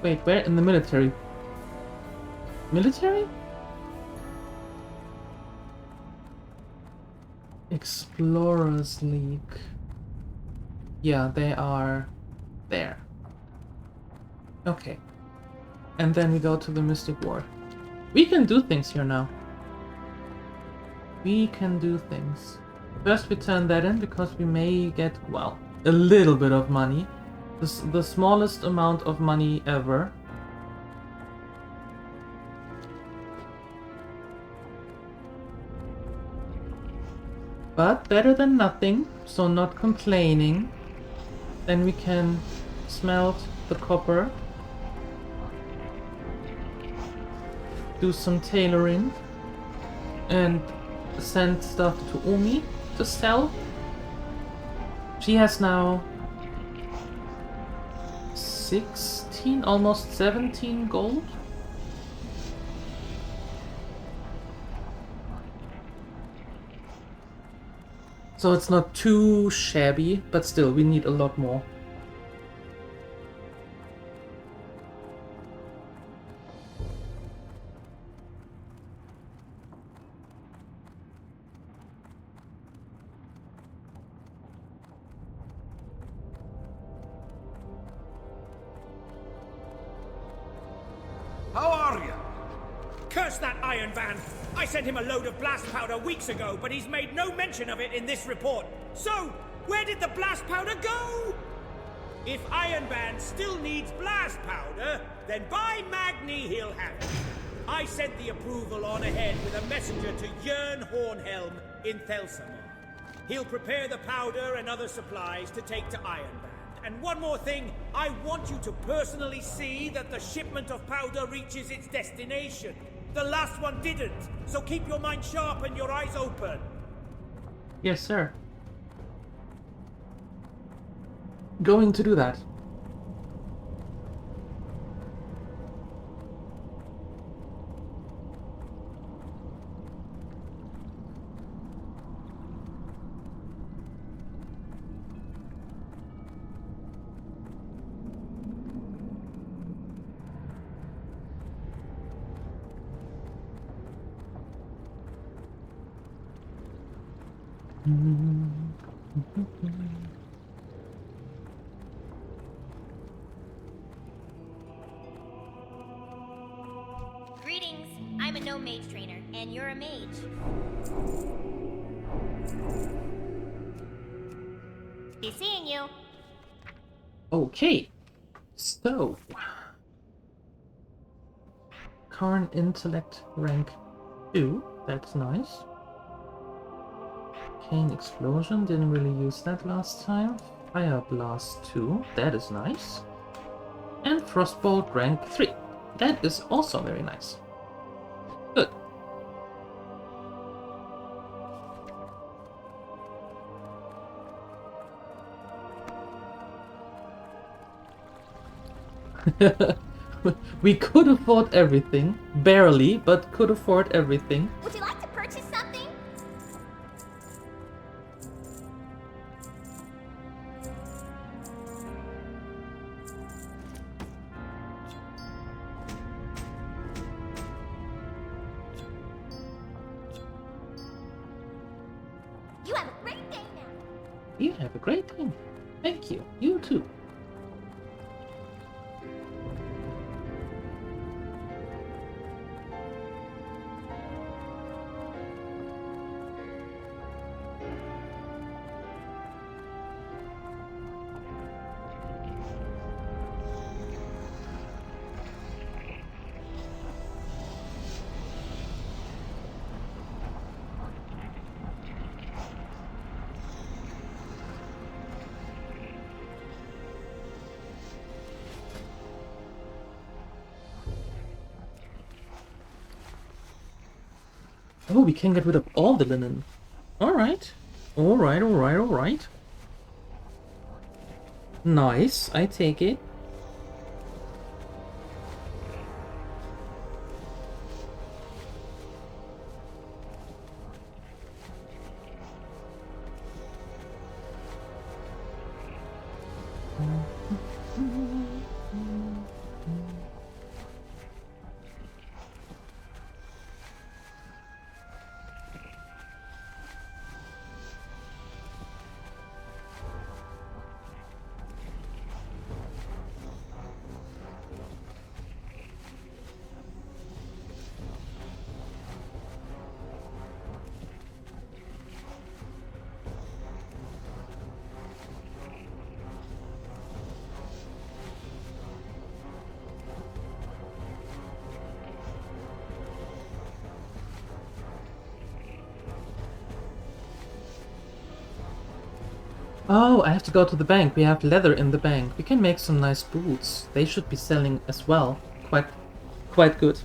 Wait, where? In the military? Military? Explorers League. Yeah, they are there. Okay. And then we go to the Mystic Ward. We can do things here now. We can do things. First we turn that in because we may get, well, a little bit of money. The smallest amount of money ever. But better than nothing, so not complaining. Then we can smelt the copper. Do some tailoring. And send stuff to Umi to sell. She has now 16, almost 17 gold. So it's not too shabby, but still, we need a lot more. How are you? Curse that Iron Band! I sent him a load of blast powder weeks ago, but he's made no mention of it in this report. So, where did the blast powder go? If Iron Band still needs blast powder, then by Magni he'll have it. I sent the approval on ahead with a messenger to Jörn Hornhelm in Thelsamar. He'll prepare the powder and other supplies to take to Iron Band. And one more thing, I want you to personally see that the shipment of powder reaches its destination. The last one didn't, so keep your mind sharp and your eyes open. Yes, sir. Going to do that. Greetings. I'm a gnome mage trainer, and you're a mage. Be seeing you. Okay, so current intellect rank 2, that's nice. Cane explosion, didn't really use that last time. Fire blast 2, that is nice. And frostbolt rank 3, that is also very nice. Good. We could afford everything. Barely, but could afford everything. Would you like to purchase something? You have a great day now. You have a great time. Thank you. You too. Oh, we can get rid of all the linen. Alright. Alright, alright, alright. Nice, I take it. Oh, I have to go to the bank. We have leather in the bank. We can make some nice boots. They should be selling as well. Quite good.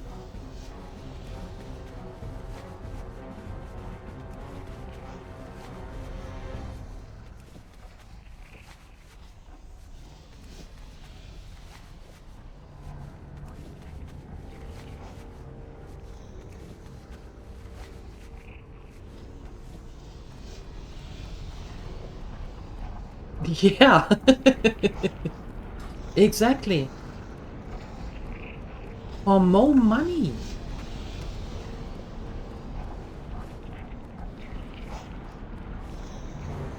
Yeah. Exactly. For more money.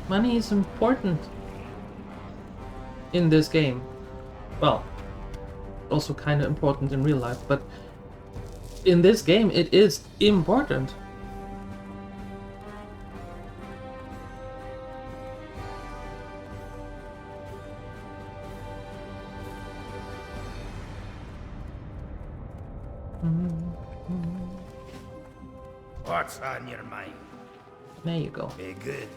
Money is important in this game. Well, also kind of important in real life, but in this game it is important. What's on your mind? There you go. Be good.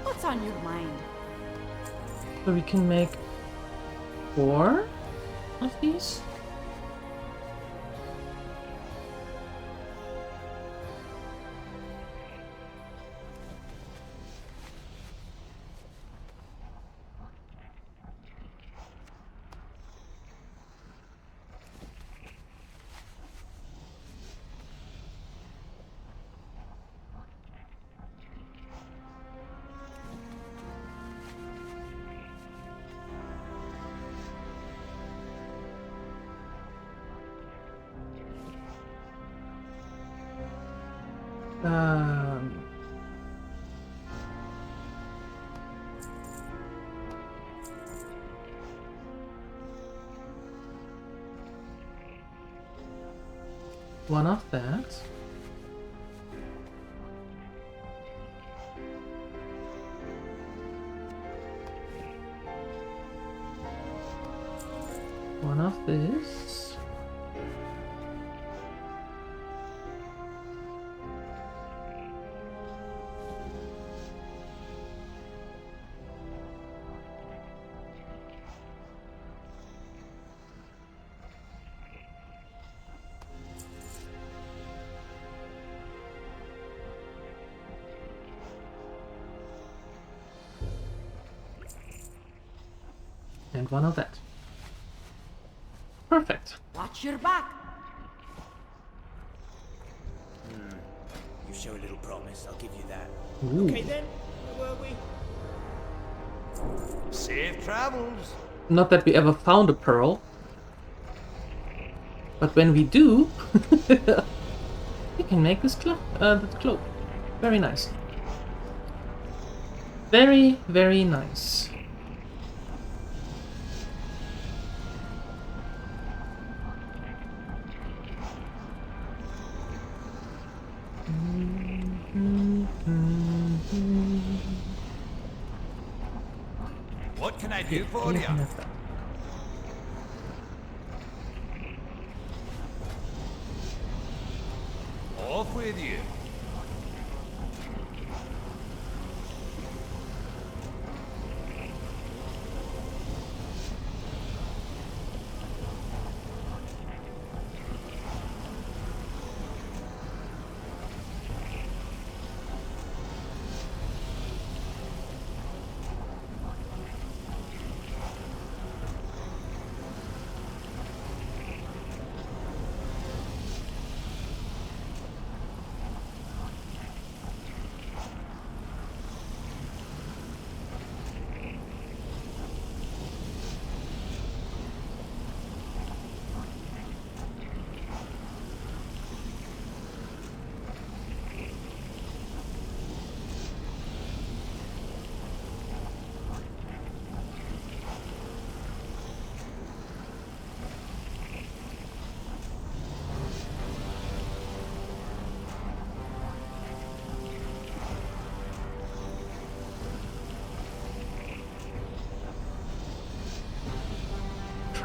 What's on your mind? So we can make 4 of these? One of that. One of this. And one of that. Perfect. Watch your back. You show a little promise, I'll give you that. Ooh. Okay then, where were we? Safe travels. Not that we ever found a pearl. But when we do, we can make this cloak. Very nice. Very, very nice. What can I do for you? Off with you.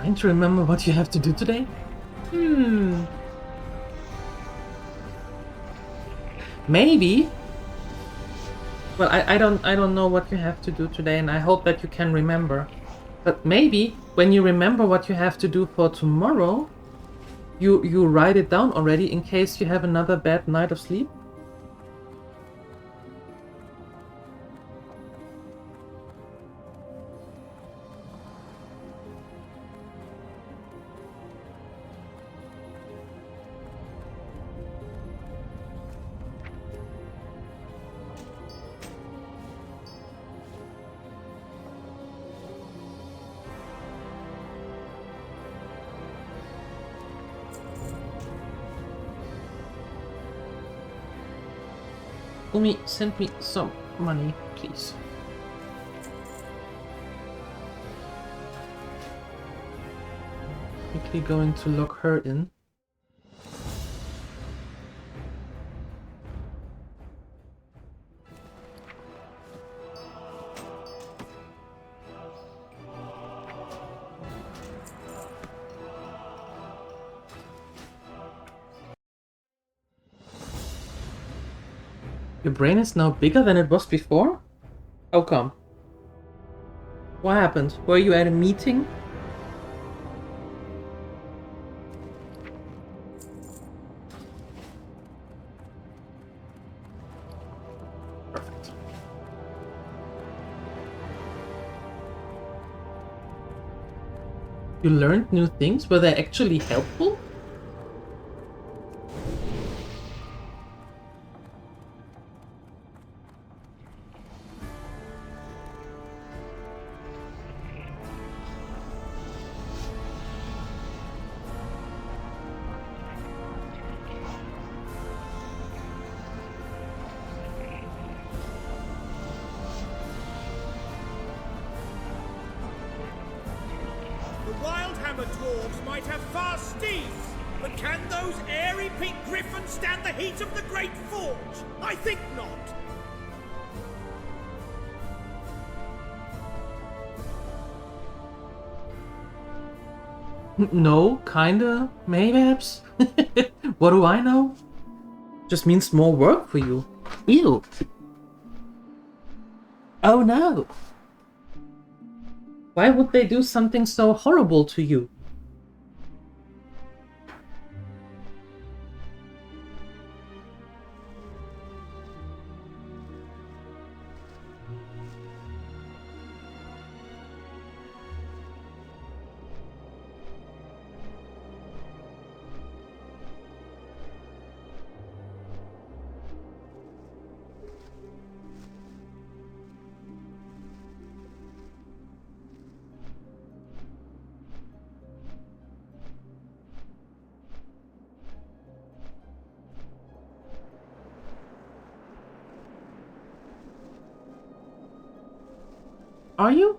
Trying to remember what you have to do today? Maybe. Well, I don't know what you have to do today, and I hope that you can remember. But maybe when you remember what you have to do for tomorrow, you write it down already in case you have another bad night of sleep. Umi, send me some money, please. Quickly going to lock her in. Your brain is now bigger than it was before? How come? What happened? Were you at a meeting? Perfect. You learned new things? Were they actually helpful? Dwarves might have fast steeds, but can those airy pink griffins stand the heat of the Great Forge? I think not. No, kinda, mayhaps. What do I know? Just means more work for you. Ew. Oh no. Why would they do something so horrible to you? Are you?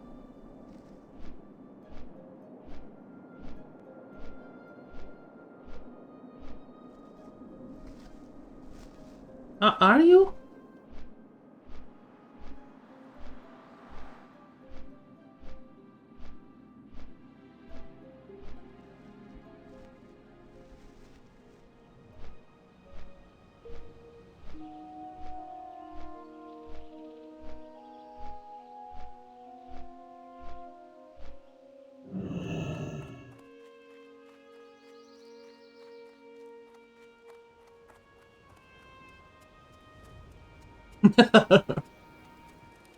Are you?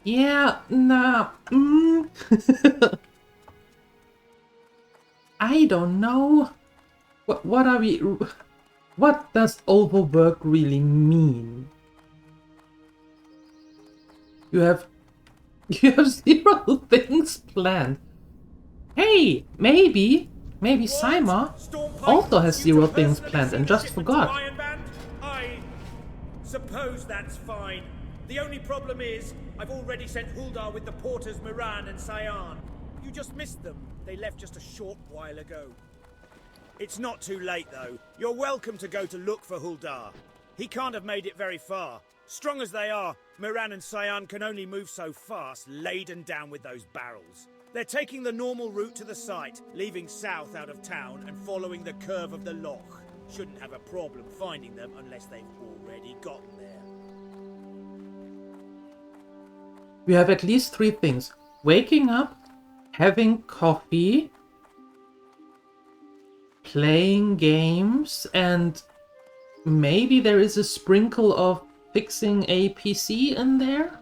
Yeah, nah. I don't know. What are we... What does overwork really mean? You have 0 things planned. Hey, maybe Saima also has 0 things planned and just forgot. I suppose that's fine. The only problem is, I've already sent Huldar with the porters Miran and Cyan. You just missed them. They left just a short while ago. It's not too late, though. You're welcome to go to look for Huldar. He can't have made it very far. Strong as they are, Miran and Cyan can only move so fast, laden down with those barrels. They're taking the normal route to the site, leaving south out of town and following the curve of the loch. Shouldn't have a problem finding them unless they've already gotten there. We have at least 3 things. Waking up, having coffee, playing games, and maybe there is a sprinkle of fixing a PC in there?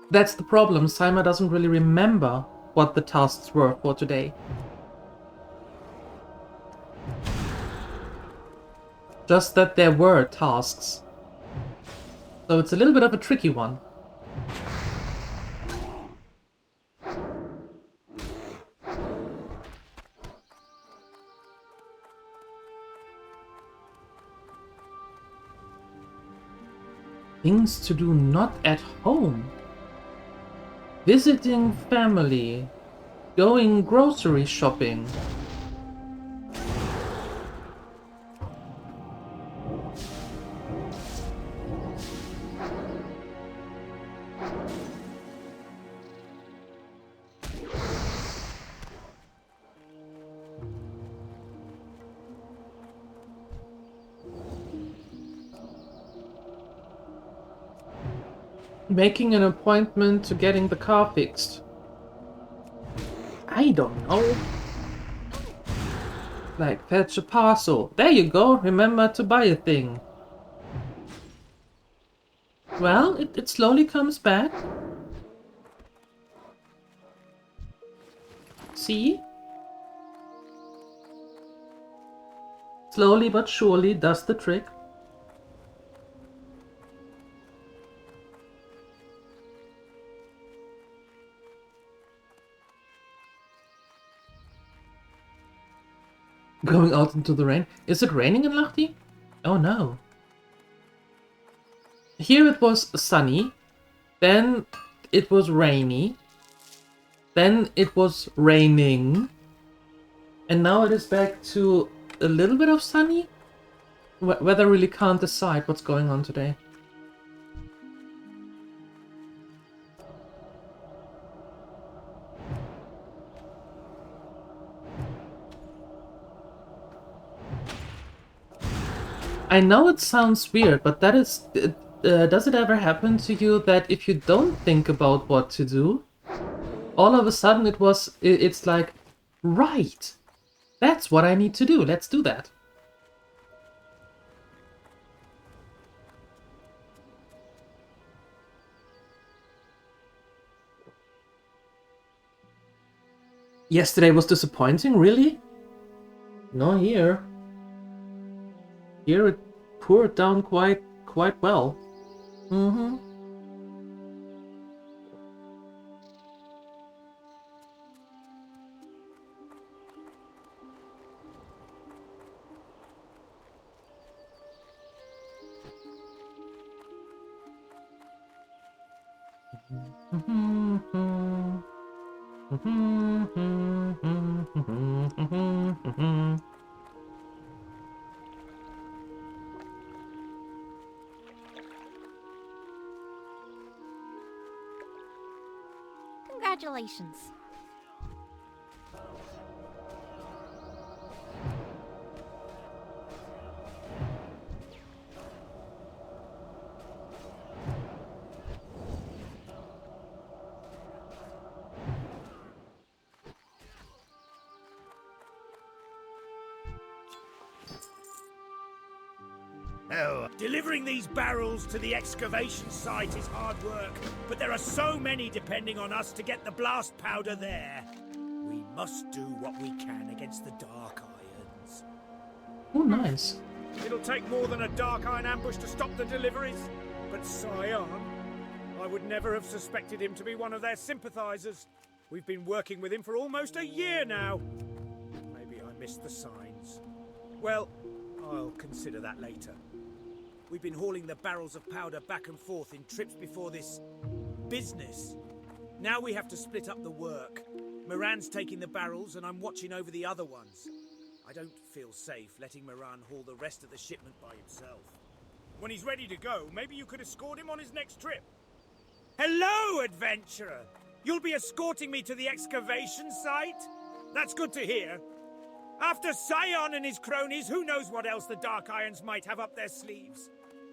That's the problem. Simon doesn't really remember what the tasks were for today. Just that there were tasks. So it's a little bit of a tricky one. Things to do not at home. Visiting family. Going grocery shopping. Making an appointment to getting the car fixed. I don't know. Like, fetch a parcel. There you go, remember to buy a thing. Well, it slowly comes back. See? Slowly but surely does the trick. Going out into the rain. Is it raining in Lahti? Oh no. Here it was sunny, then it was rainy, then it was raining, and now it is back to a little bit of sunny? Weather really can't decide what's going on today. I know it sounds weird, but that is... does it ever happen to you that if you don't think about what to do, all of a sudden it's like, right, that's what I need to do, let's do that. Yesterday was disappointing, really? No, here. Here it poured down quite well. Mm-hmm. Congratulations. Oh, delivering these barrels to the excavation site is hard work, but there are so many depending on us to get the blast powder there. We must do what we can against the Dark Irons. Oh, nice. It'll take more than a Dark Iron ambush to stop the deliveries, but Scion, I would never have suspected him to be one of their sympathizers. We've been working with him for almost a year now. Maybe I missed the signs. Well, I'll consider that later. We've been hauling the barrels of powder back and forth in trips before this business. Now we have to split up the work. Moran's taking the barrels and I'm watching over the other ones. I don't feel safe letting Moran haul the rest of the shipment by himself. When he's ready to go, maybe you could escort him on his next trip. Hello, adventurer! You'll be escorting me to the excavation site? That's good to hear. After Scion and his cronies, who knows what else the Dark Irons might have up their sleeves?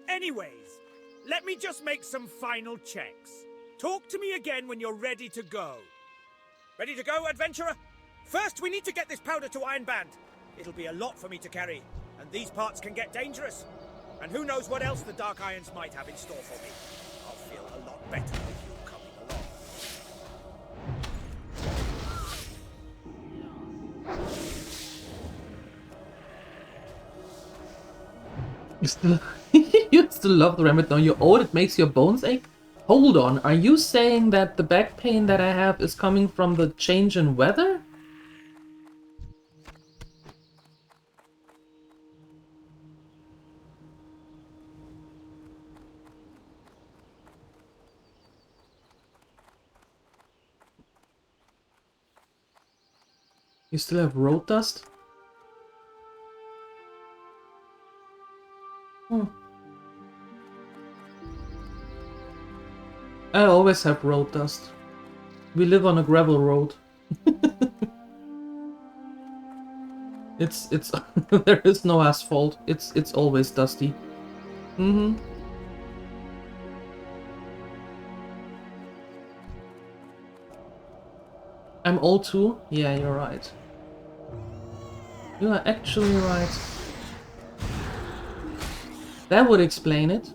Anyways, let me just make some final checks. Talk to me again when you're ready to go. Ready to go, adventurer? First, we need to get this powder to Ironband. It'll be a lot for me to carry, and these parts can get dangerous. And who knows what else the Dark Irons might have in store for me. I'll feel a lot better with you coming along. You still love the Remit now. You old, it makes your bones ache? Hold on, are you saying that the back pain that I have is coming from the change in weather? You still have road dust? I always have road dust. We live on a gravel road. it's there is no asphalt. It's always dusty. I'm old too? Yeah, you're right. You are actually right. That would explain it.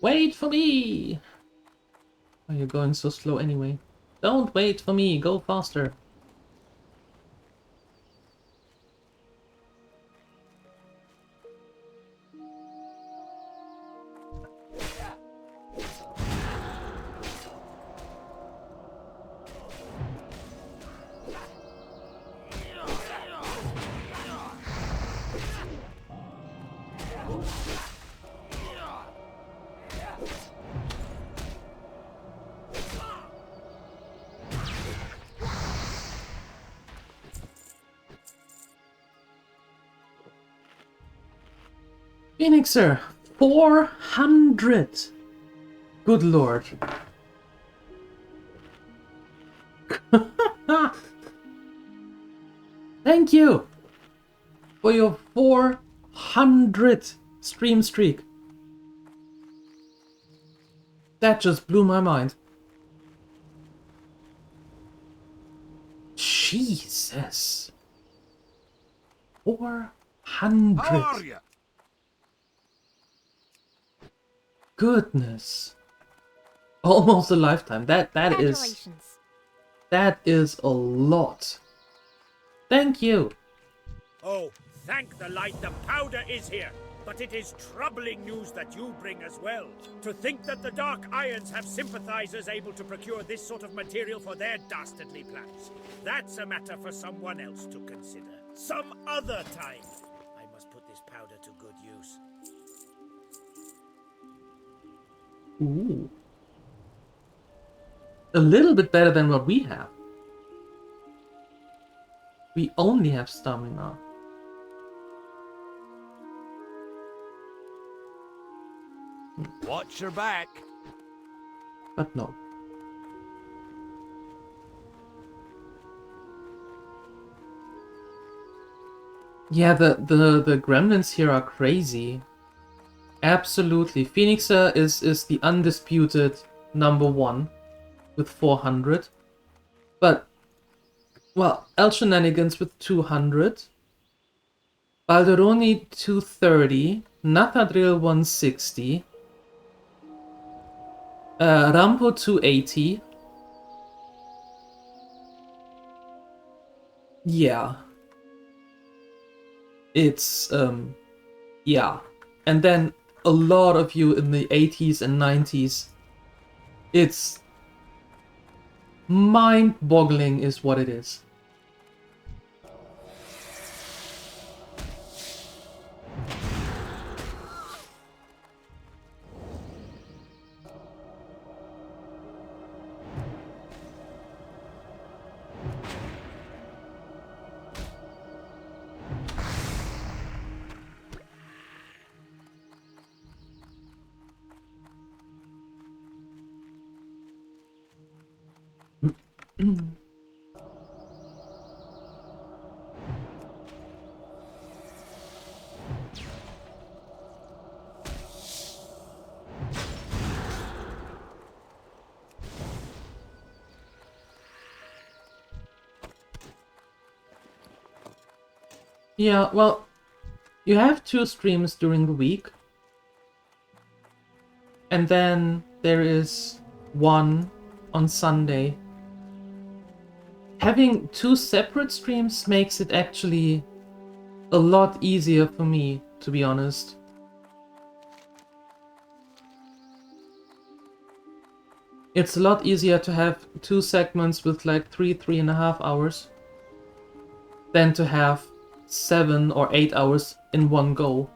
Wait for me! Why are you going so slow anyway? Don't wait for me, go faster. Phoenixer, 400! Good lord. Thank you for your 400 stream streak. That just blew my mind. Jesus. 400. How are you? Goodness. Almost a lifetime. That is a lot. Thank you. Oh, thank the light, the powder is here. But it is troubling news that you bring as well. To think that the Dark Irons have sympathizers able to procure this sort of material for their dastardly plans. That's a matter for someone else to consider. Some other time. I must put this powder to good use. Ooh. A little bit better than what we have. We only have stamina. Watch your back. But no. Yeah, the gremlins here are crazy. Absolutely. Phoenixer is the undisputed number one with 400. But, well, El Shenanigans with 200. Balderoni 230. Nathadriel 160. Rambo 280. Yeah. It's, yeah. And then a lot of you in the 80s and 90s. It's mind-boggling is what it is. Yeah, well, you have 2 streams during the week. And then there is one on Sunday. Having 2 separate streams makes it actually a lot easier for me, to be honest. It's a lot easier to have 2 segments with like 3.5 hours than to have 7 or 8 hours in one go.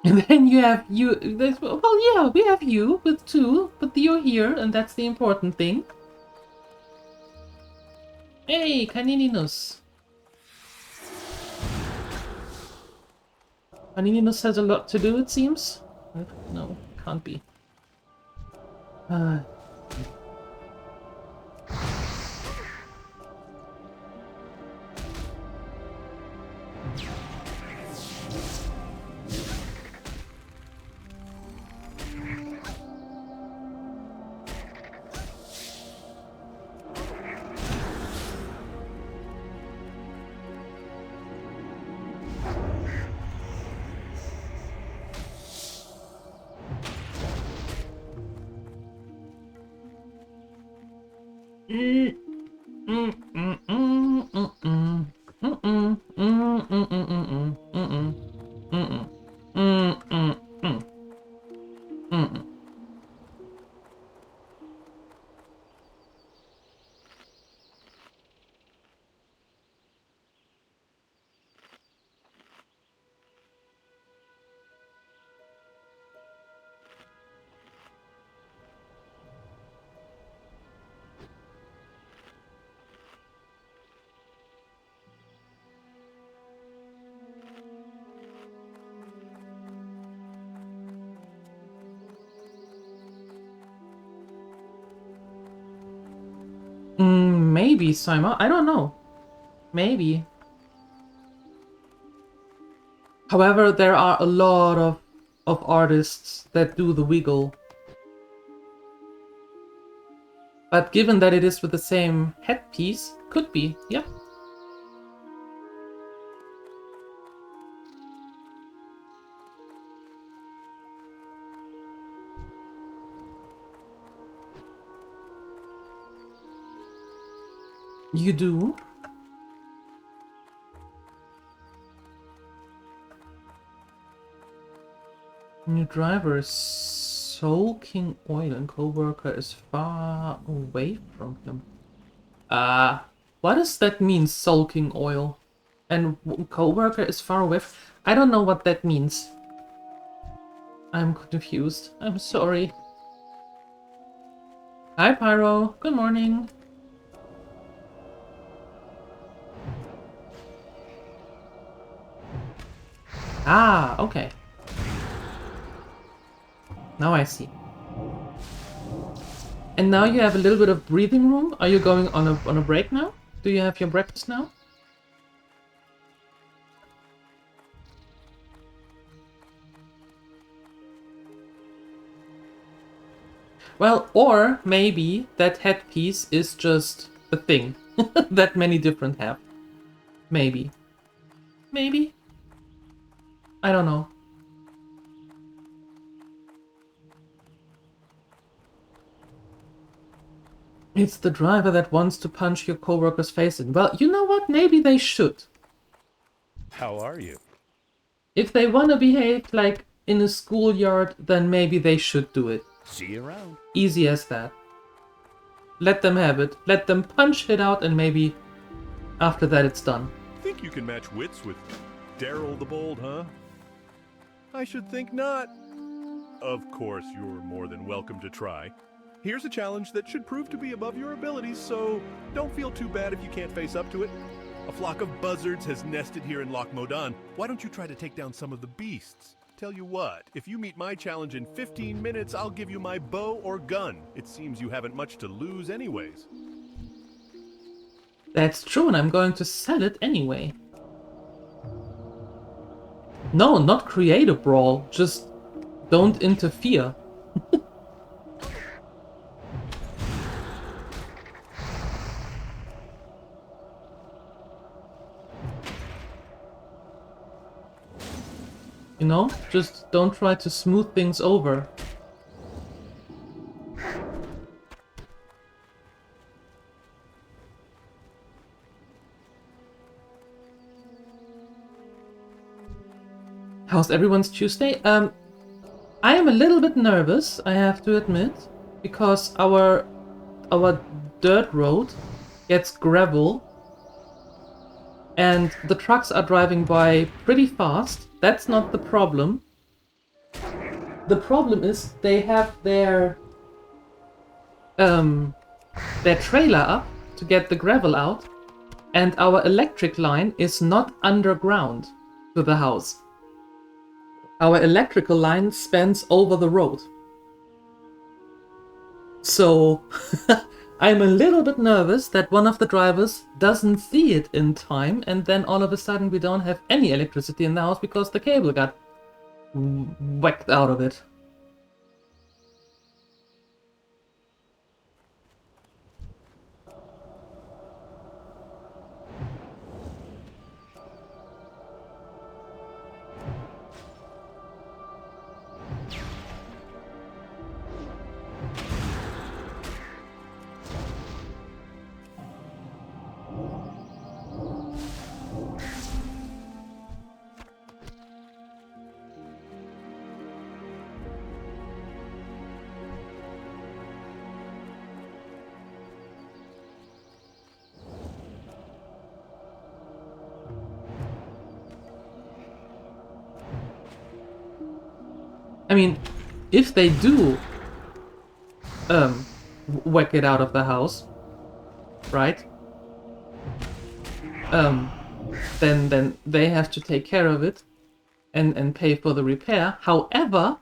And then you have you. Well, yeah, we have you with 2, but you're here, and that's the important thing. Hey, Canininus. Canininus has a lot to do, it seems. No, can't be. Maybe, Simon. I don't know. Maybe. However, there are a lot of artists that do the wiggle. But given that it is with the same headpiece, could be, yeah. You do? New driver is soaking oil and co-worker is far away from him. What does that mean, sulking oil? And co-worker is far away? I don't know what that means. I'm confused. I'm sorry. Hi, Pyro. Good morning. Ah, okay. Now I see. And now you have a little bit of breathing room. Are you going on a break now? Do you have your breakfast now? Well, or maybe that headpiece is just a thing that many different have. Maybe. Maybe. I don't know. It's the driver that wants to punch your coworker's face in. Well, you know what? Maybe they should. How are you? If they want to behave like in a schoolyard, then maybe they should do it. See you around. Easy as that. Let them have it. Let them punch it out and maybe after that it's done. Think you can match wits with Daryl the Bold, huh? I should think not. Of course, you're more than welcome to try. Here's a challenge that should prove to be above your abilities, so don't feel too bad if you can't face up to it. A flock of buzzards has nested here in Loch Modan. Why don't you try to take down some of the beasts? Tell you what, if you meet my challenge in 15 minutes, I'll give you my bow or gun. It seems you haven't much to lose anyways. That's true, and I'm going to sell it anyway. No, not create a brawl, just don't interfere. You know, just don't try to smooth things over. How's everyone's Tuesday? I am a little bit nervous, I have to admit, because our dirt road gets gravel and the trucks are driving by pretty fast. That's not the problem. The problem is they have their trailer up to get the gravel out, and our electric line is not underground to the house. Our electrical line spans over the road. So I'm a little bit nervous that one of the drivers doesn't see it in time, and then all of a sudden we don't have any electricity in the house because the cable got whacked out of it. I mean, if they do whack it out of the house, right? Then they have to take care of it and pay for the repair. However,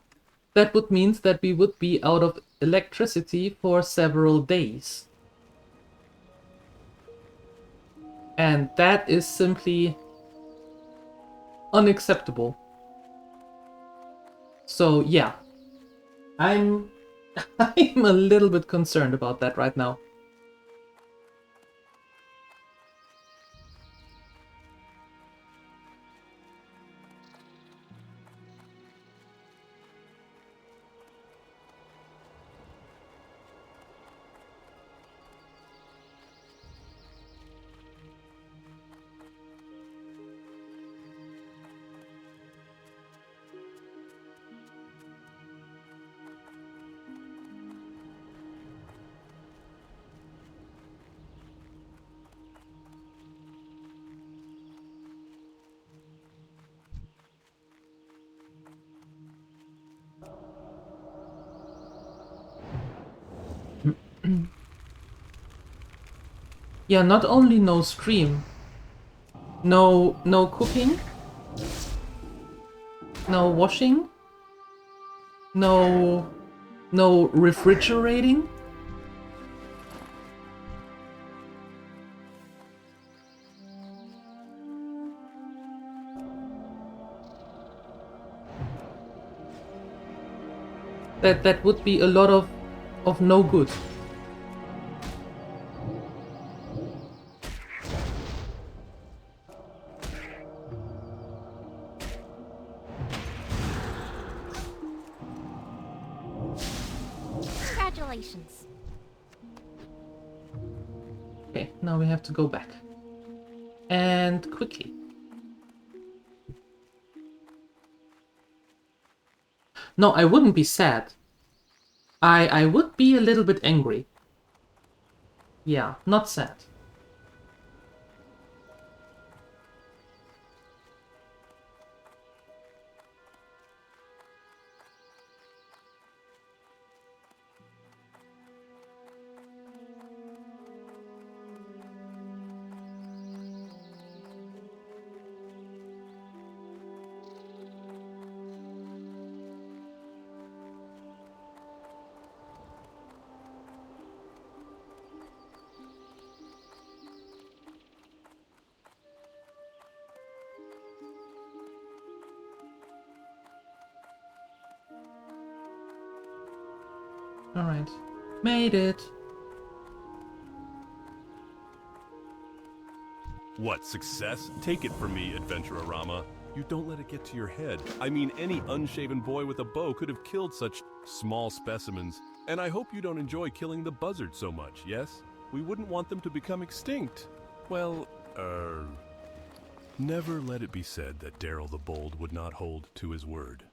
that would mean that we would be out of electricity for several days. And that is simply unacceptable. So yeah, I'm a little bit concerned about that right now. Yeah, not only no stream, no cooking, no washing, no refrigerating. That would be a lot of no good. Congratulations. Okay, now we have to go back. And quickly. No, I wouldn't be sad. I would be a little bit angry. Yeah, not sad. Alright. Made it. What, success? Take it from me, Adventurerama. You don't let it get to your head. I mean, any unshaven boy with a bow could have killed such small specimens. And I hope you don't enjoy killing the buzzard so much, yes? We wouldn't want them to become extinct. Well, never let it be said that Daryl the Bold would not hold to his word.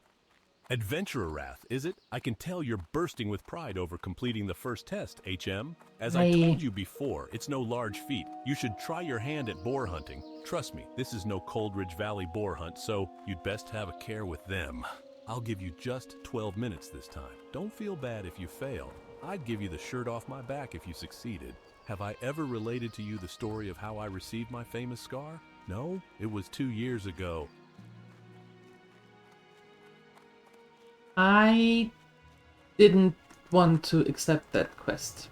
Adventurer Wrath, is it? I can tell you're bursting with pride over completing the first test, HM. As I told you before, it's no large feat. You should try your hand at boar hunting. Trust me, this is no Coldridge Valley boar hunt, so you'd best have a care with them. I'll give you just 12 minutes this time. Don't feel bad if you fail. I'd give you the shirt off my back if you succeeded. Have I ever related to you the story of how I received my famous scar? No? It was 2 years ago. I didn't want to accept that quest.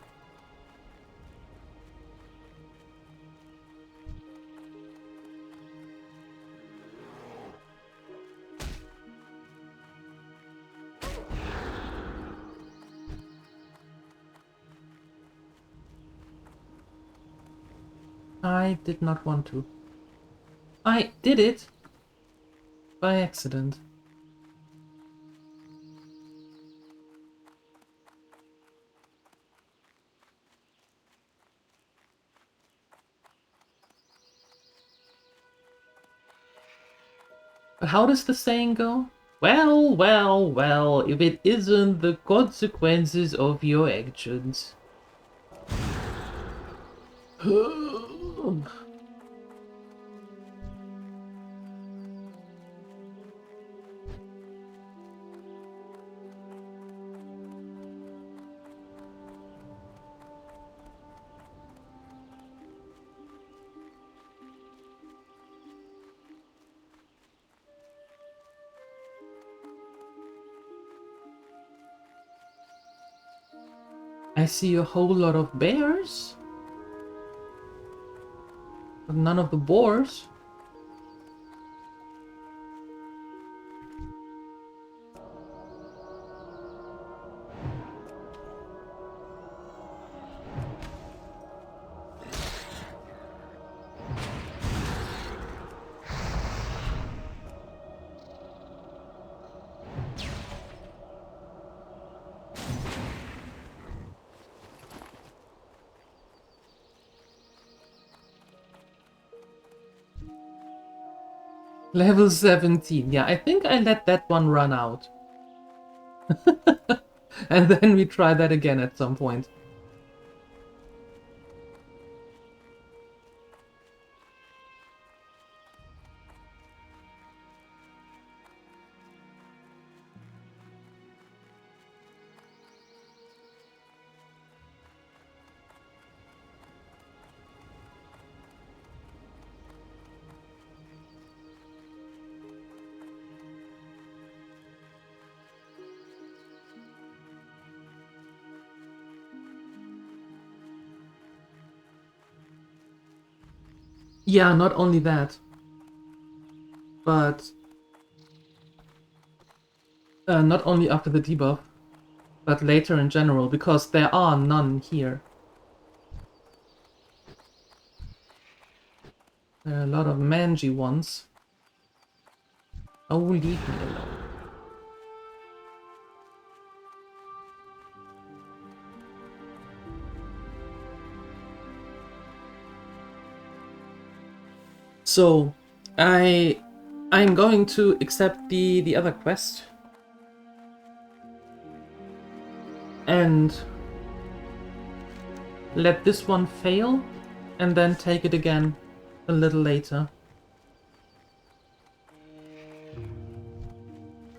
I did not want to. I did it by accident. But how does the saying go? Well, well, well, if it isn't the consequences of your actions. I see a whole lot of bears, but none of the boars. Level 17. Yeah, I think I let that one run out. And then we try that again at some point. Yeah, not only that, but not only after the debuff, but later in general, because there are none here. There are a lot of mangy ones. Oh, leave me alone. So, I'm going to accept the other quest. And let this one fail, and then take it again a little later.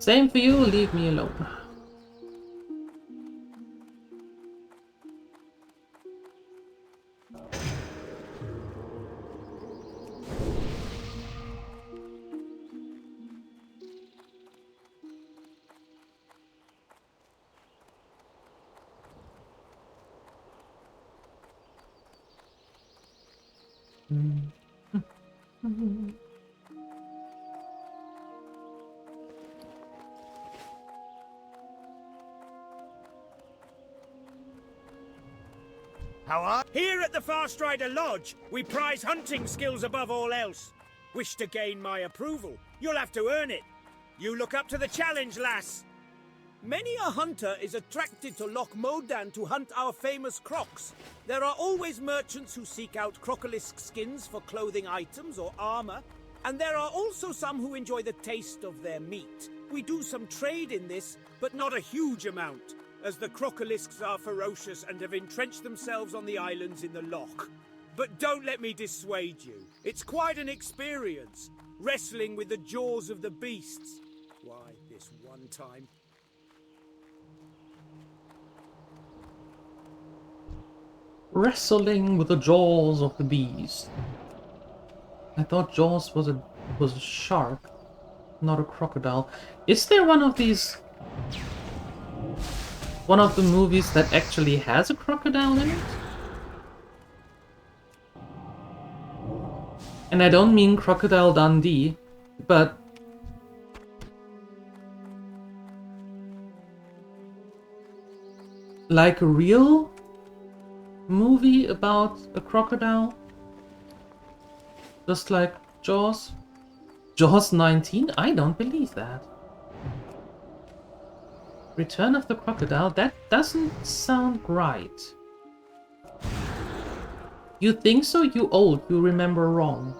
Same for you, leave me alone. How are... Here at the Farstrider Lodge, we prize hunting skills above all else. Wish to gain my approval? You'll have to earn it. You look up to the challenge, lass. Many a hunter is attracted to Loch Modan to hunt our famous crocs. There are always merchants who seek out crocolisk skins for clothing items or armor, and there are also some who enjoy the taste of their meat. We do some trade in this, but not a huge amount, as the crocolisks are ferocious and have entrenched themselves on the islands in the loch. But don't let me dissuade you. It's quite an experience, wrestling with the jaws of the beasts. Why, this one time... Wrestling with the jaws of the beast. I thought Jaws was a shark, not a crocodile. Is there one of these... one of the movies that actually has a crocodile in it? And I don't mean Crocodile Dundee, but... like a real movie about a crocodile? Just like Jaws? Jaws 19? I don't believe that. Return of the Crocodile? That doesn't sound right. You think so? You old. You remember wrong.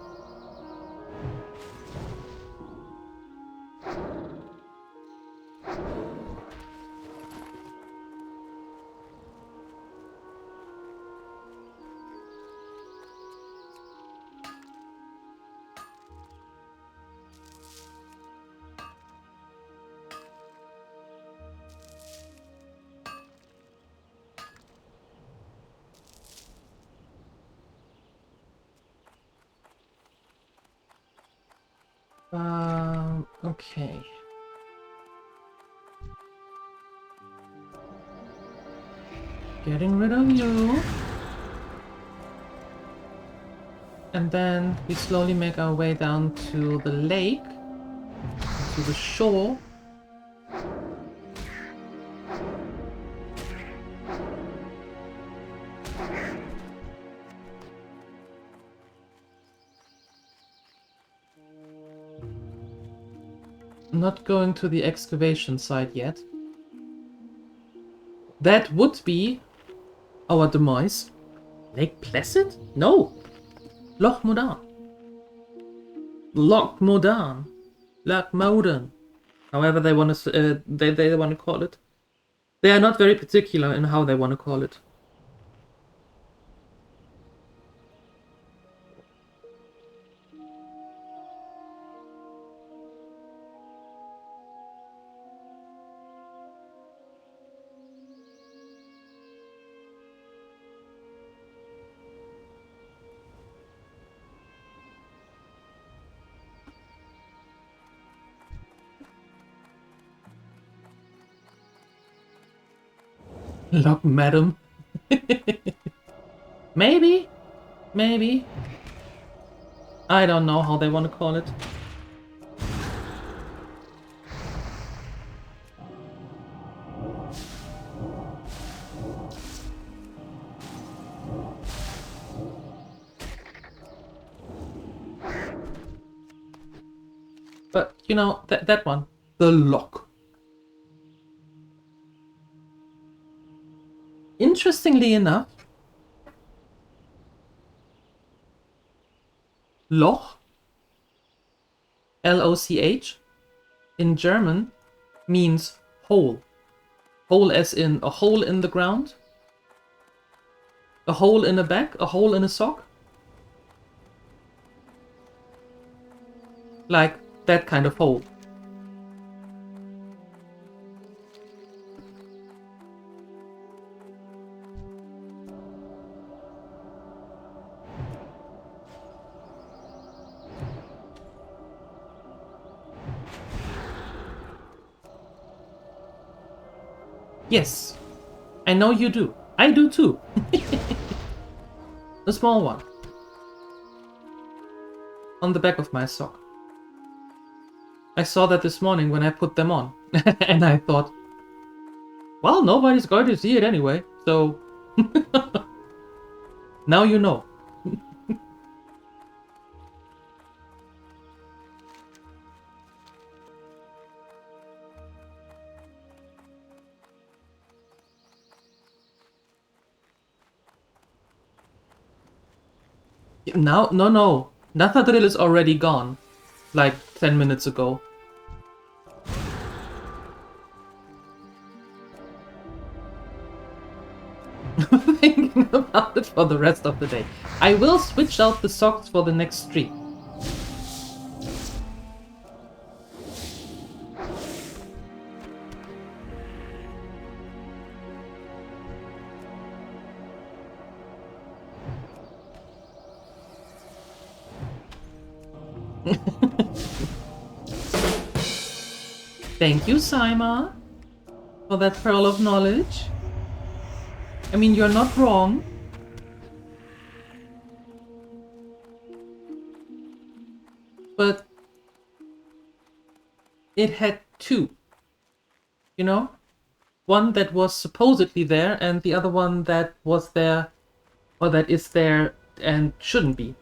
Okay. Getting rid of you. And then we slowly make our way down to the lake, to the shore. Not going to the excavation site yet. That would be our demise. Lake Placid? No! Loch Modan. Loch Modan. Loch Modan. However they want to they want to call it. They are not very particular in how they want to call it. Look, madam. Maybe. Maybe. I don't know how they want to call it. But, you know, that one. The lock. Interestingly enough, Loch, L-O-C-H, in German means hole. Hole as in a hole in the ground, a hole in a bag, a hole in a sock. Like that kind of hole. Yes, I know you do. I do too. The small one. On the back of my sock. I saw that this morning when I put them on. And I thought, well, nobody's going to see it anyway, so... Now you know. Now, no. Nathadrill is already gone. Like 10 minutes ago. Thinking about it for the rest of the day. I will switch out the socks for the next stream. Thank you, Saima, for that pearl of knowledge. I mean, you're not wrong. But it had two, you know? One that was supposedly there, and the other one that was there, or that is there and shouldn't be.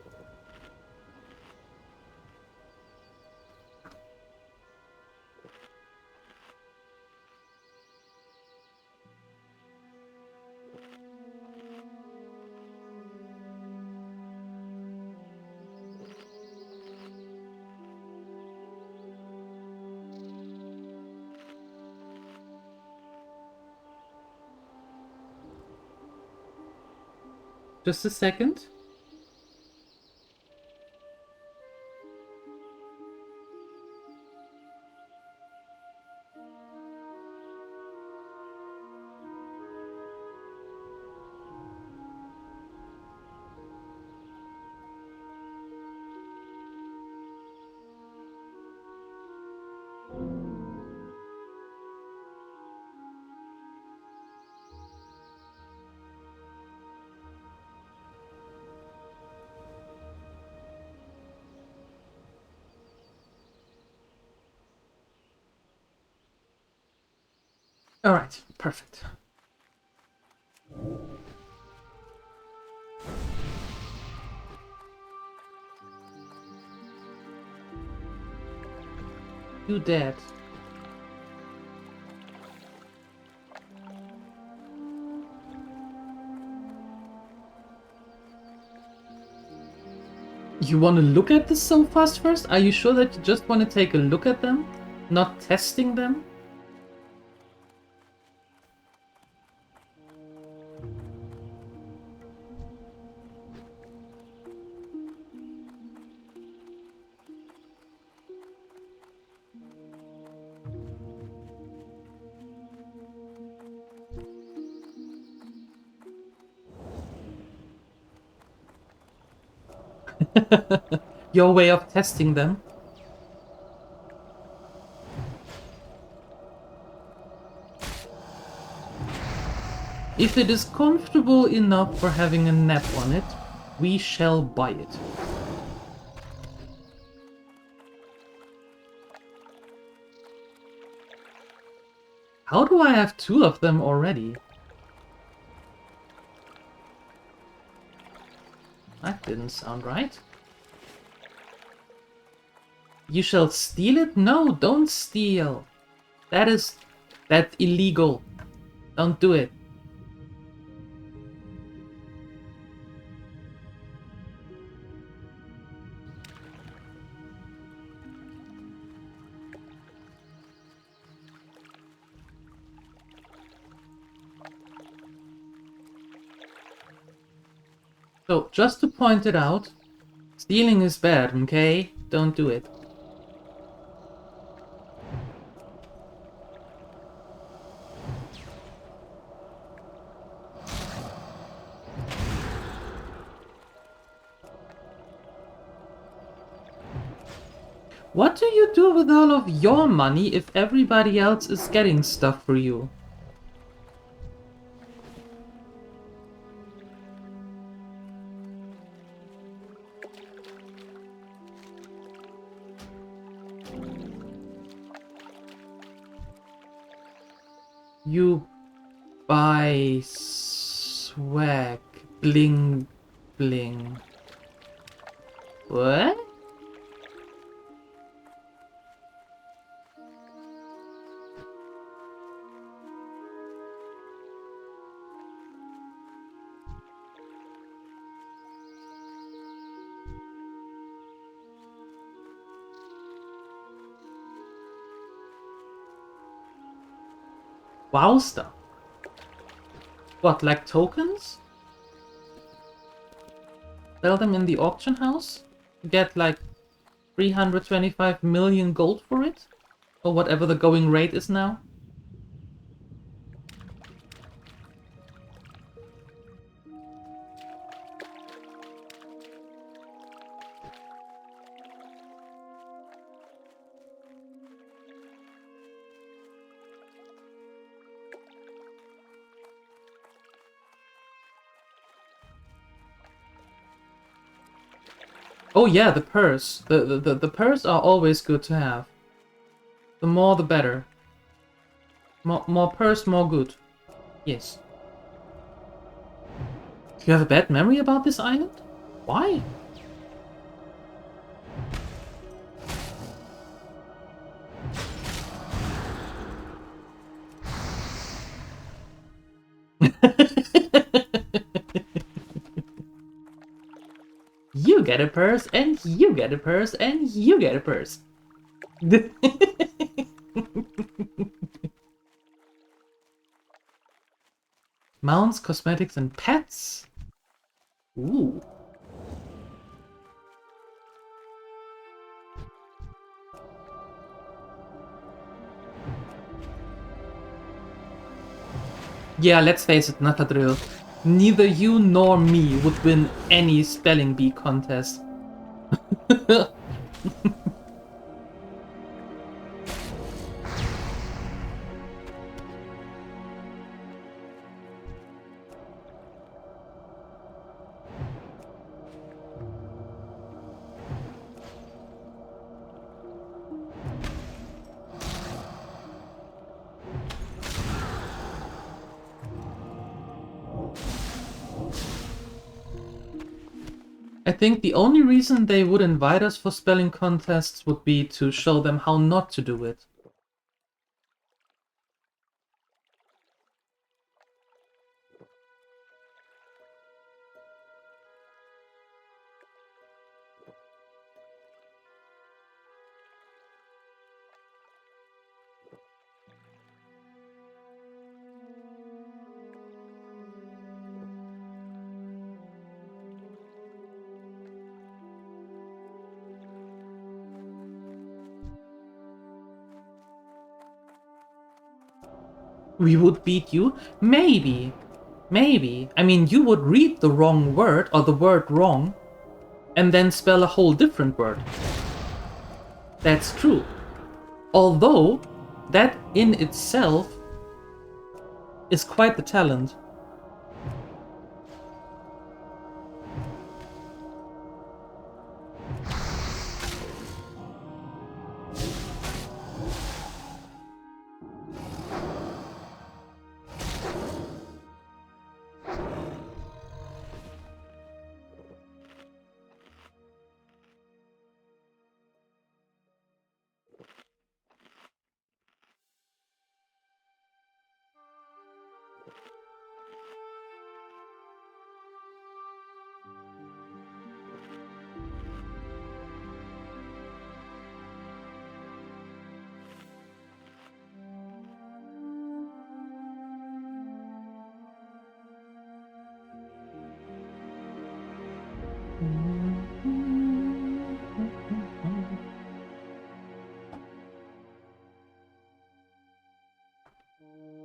Just a second. All right, perfect. You dead. You want to look at the sofas first? Are you sure that you just want to take a look at them? Not testing them? Your way of testing them. If it is comfortable enough for having a nap on it, we shall buy it. How do I have two of them already? That didn't sound right. You shall steal it? No, don't steal. That's illegal. Don't do it. So, just to point it out, stealing is bad, okay? Don't do it. What do you do with all of your money if everybody else is getting stuff for you? You buy swag, bling, Bling. What? Wowster. What, like tokens? Sell them in the auction house? Get like 325 million gold for it? Or whatever the going rate is now? Oh yeah, the purse. The purse are always good to have. The more the better. More purse, more good. Yes. You have a bad memory about this island? Why? You get a purse, and you get a purse, and you get a purse. Mounts, cosmetics, and pets? Ooh. Yeah, let's face it, Natadrill. Neither you nor me would win any spelling bee contest. I think the only reason they would invite us for spelling contests would be to show them how not to do it. We would beat you? Maybe. Maybe. I mean, you would read the wrong word, or the word wrong, and then spell a whole different word. That's true. Although, that in itself is quite the talent.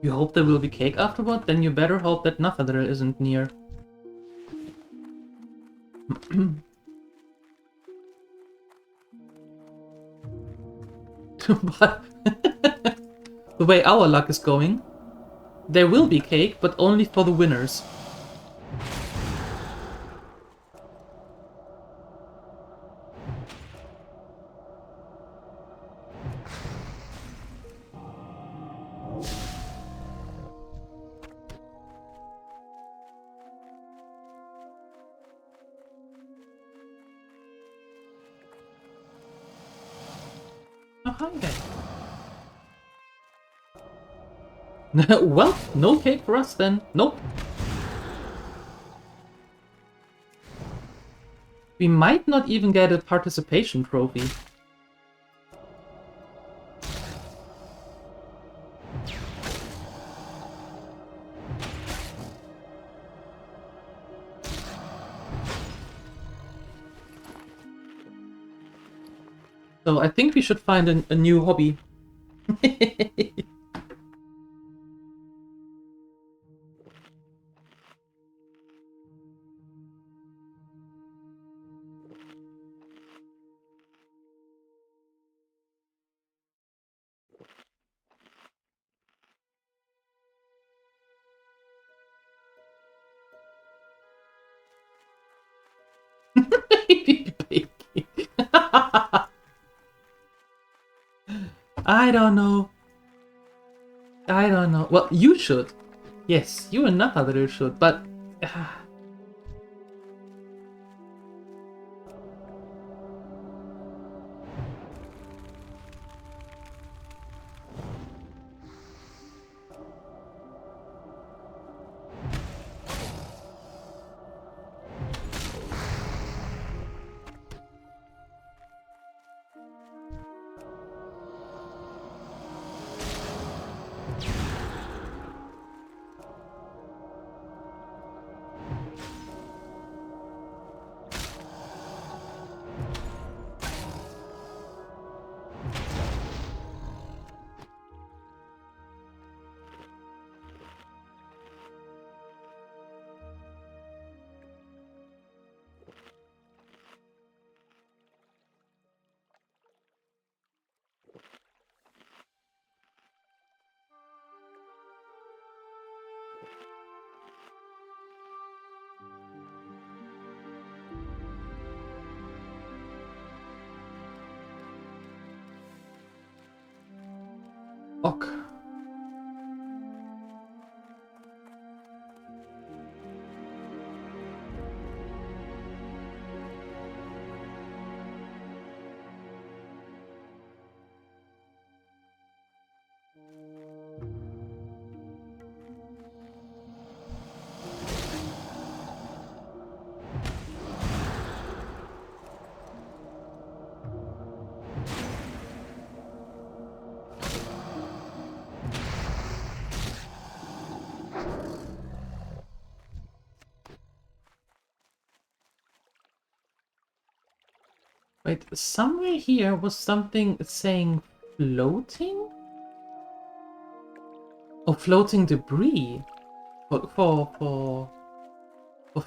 You hope there will be cake afterward? Then you better hope that Nathadrill isn't near. But the way our luck is going, there will be cake, but only for the winners. hi there. Well, no cake for us then. Nope. We might not even get a participation trophy. So I think we should find a new hobby. Baking. I don't know. I don't know. Well, you should. Yes, you and Nathalie should, but... Ok. Wait, somewhere here was something saying floating? Oh, floating debris. For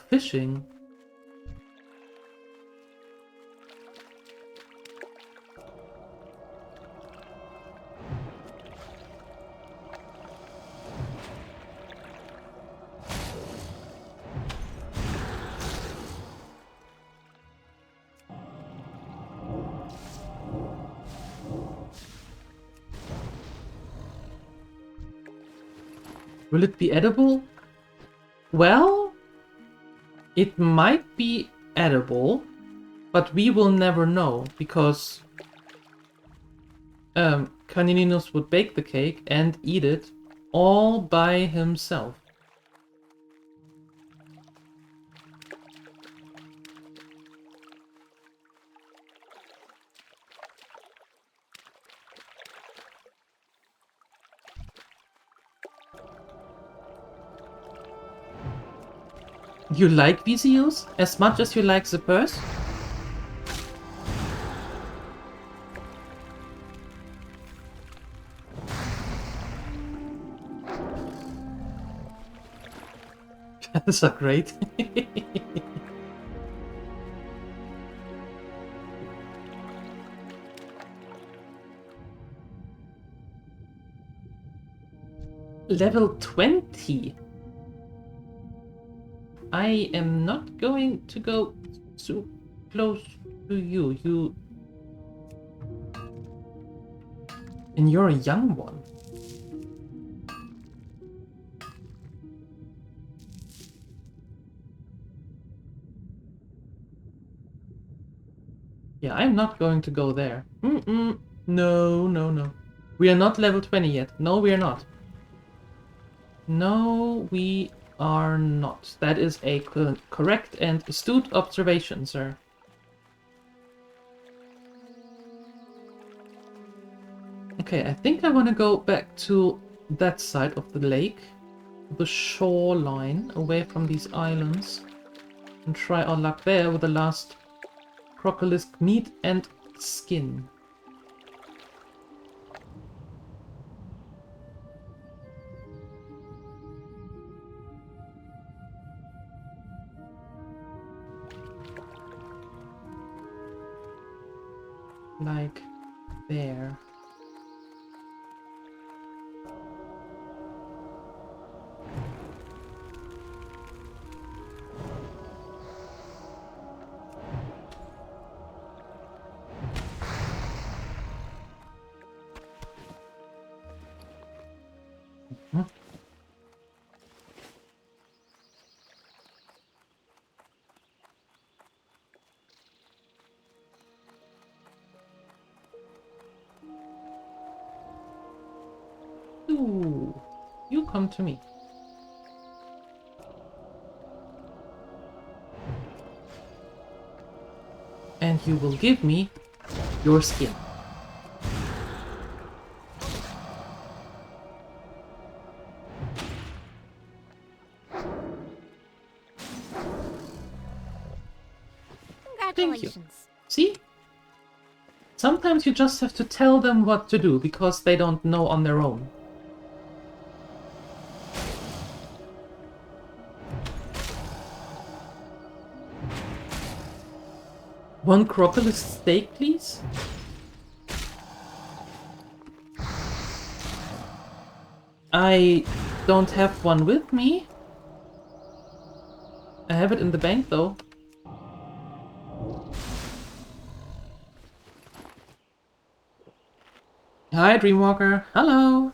fishing. Will it be edible? Well, it might be edible, but we will never know because Canininus would bake the cake and eat it all by himself. You like VCUs as much as you like the purse? Those are great. Level 20. I am not going to go too close to you. And you're a young one. Yeah, I'm not going to go there. No, no, no. We are not level 20 yet. No, we are not. No, we are not. That is a correct and astute observation, sir. Okay, I think I want to go back to that side of the lake, the shoreline, away from these islands, and try our luck there with the last crocolisk meat and skin. Like there. Ooh, you come to me. And you will give me your skin. Thank you. See? Sometimes you just have to tell them what to do because they don't know on their own. One crocodile steak, please? I don't have one with me. I have it in the bank, though. Hi, Dreamwalker. Hello.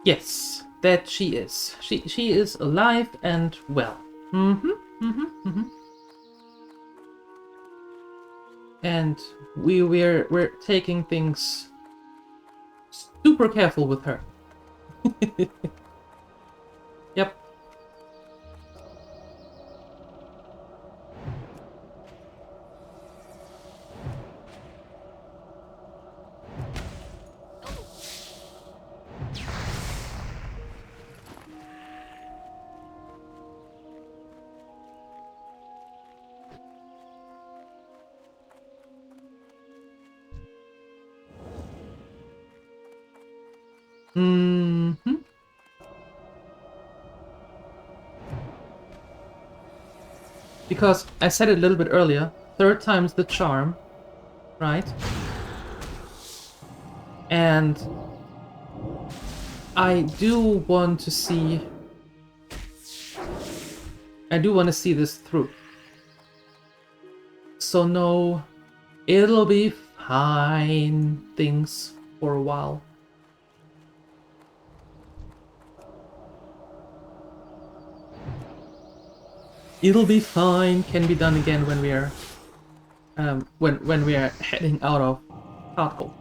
Yes, that she is. She is alive and well. And we're taking things super careful with her. Yep. Because I said it a little bit earlier, third time's the charm, right? And I do want to see this through. So no, it'll be fine things for a while. It'll be fine can be done again when we are when we are heading out of Tarkle.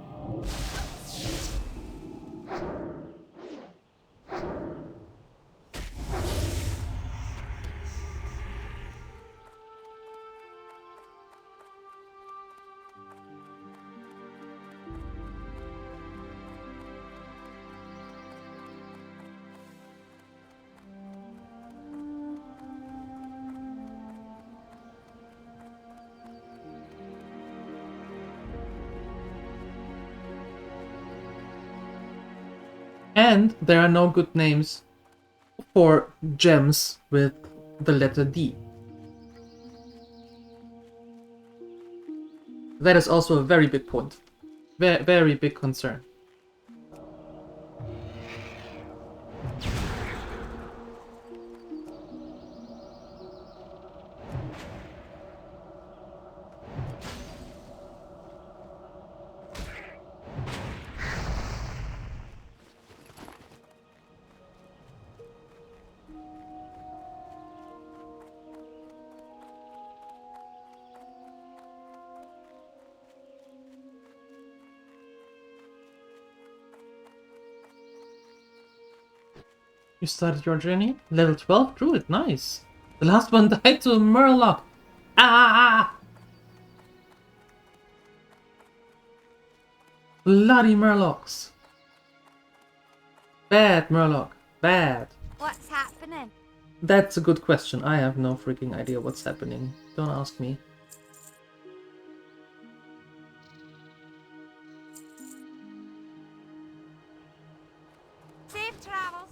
And there are no good names for gems with the letter D. That is also a very big point. Very big concern. You started your journey? Level 12 druid, nice. The last one died to a murloc. Ah! Bloody murlocs. Bad murloc. Bad. What's happening? That's a good question. I have no freaking idea what's happening. Don't ask me. Safe travels.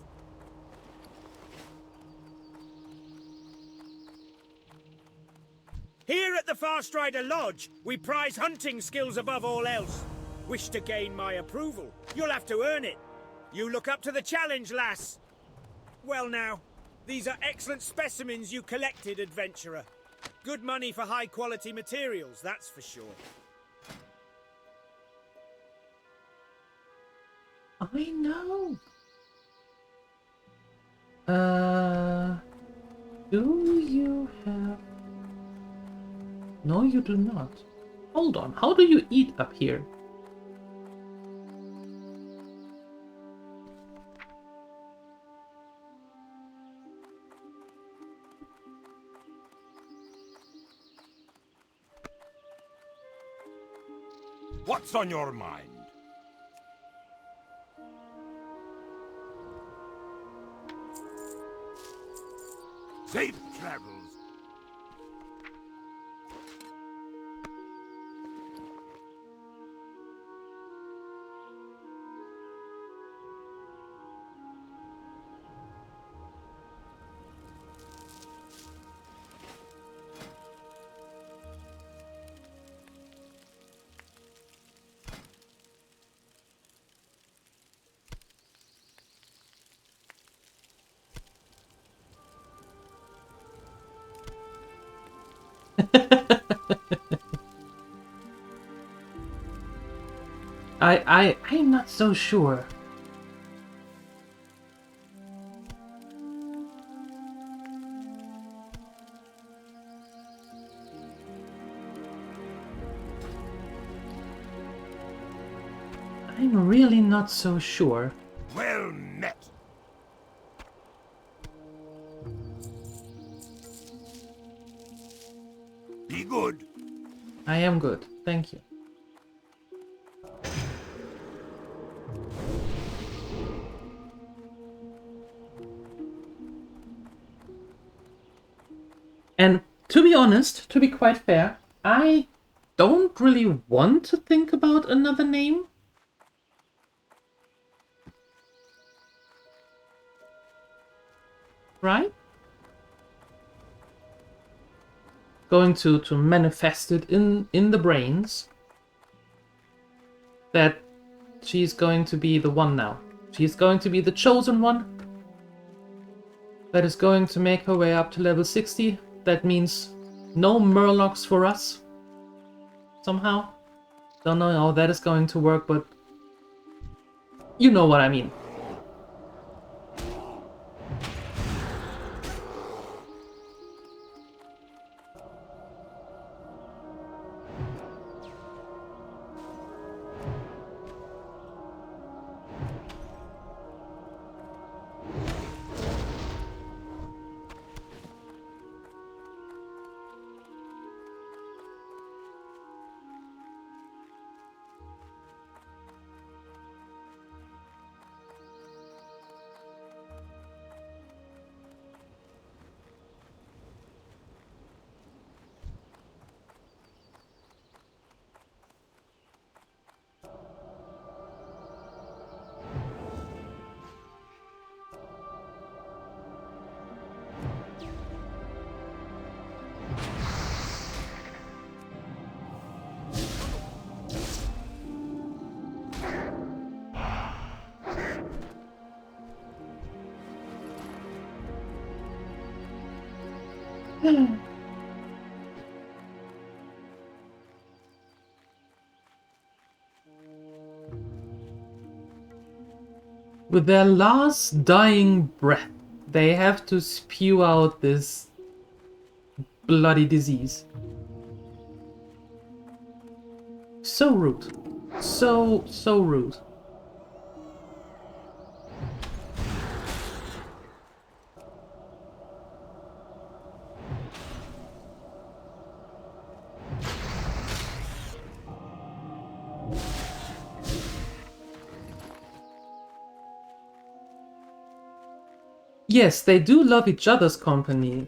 Here at the Fast Rider Lodge, we prize hunting skills above all else. Wish to gain my approval? You'll have to earn it. You look up to the challenge, lass. Well now, these are excellent specimens you collected, adventurer. Good money for high-quality materials, that's for sure. I know. Do you have... No, you do not. Hold on, how do you eat up here? What's on your mind? Safe travels. I'm not so sure. I'm really not so sure. Well met. Be good. I am good, thank you. And to be honest, to be quite fair, I don't really want to think about another name. Right? Going to manifest it in the brains that she's going to be the one now. She's going to be the chosen one that is going to make her way up to level 60. That means no murlocs for us. Somehow. Don't know how that is going to work, but you know what I mean. With their last dying breath, they have to spew out this bloody disease. So rude. So rude. Yes, they do love each other's company.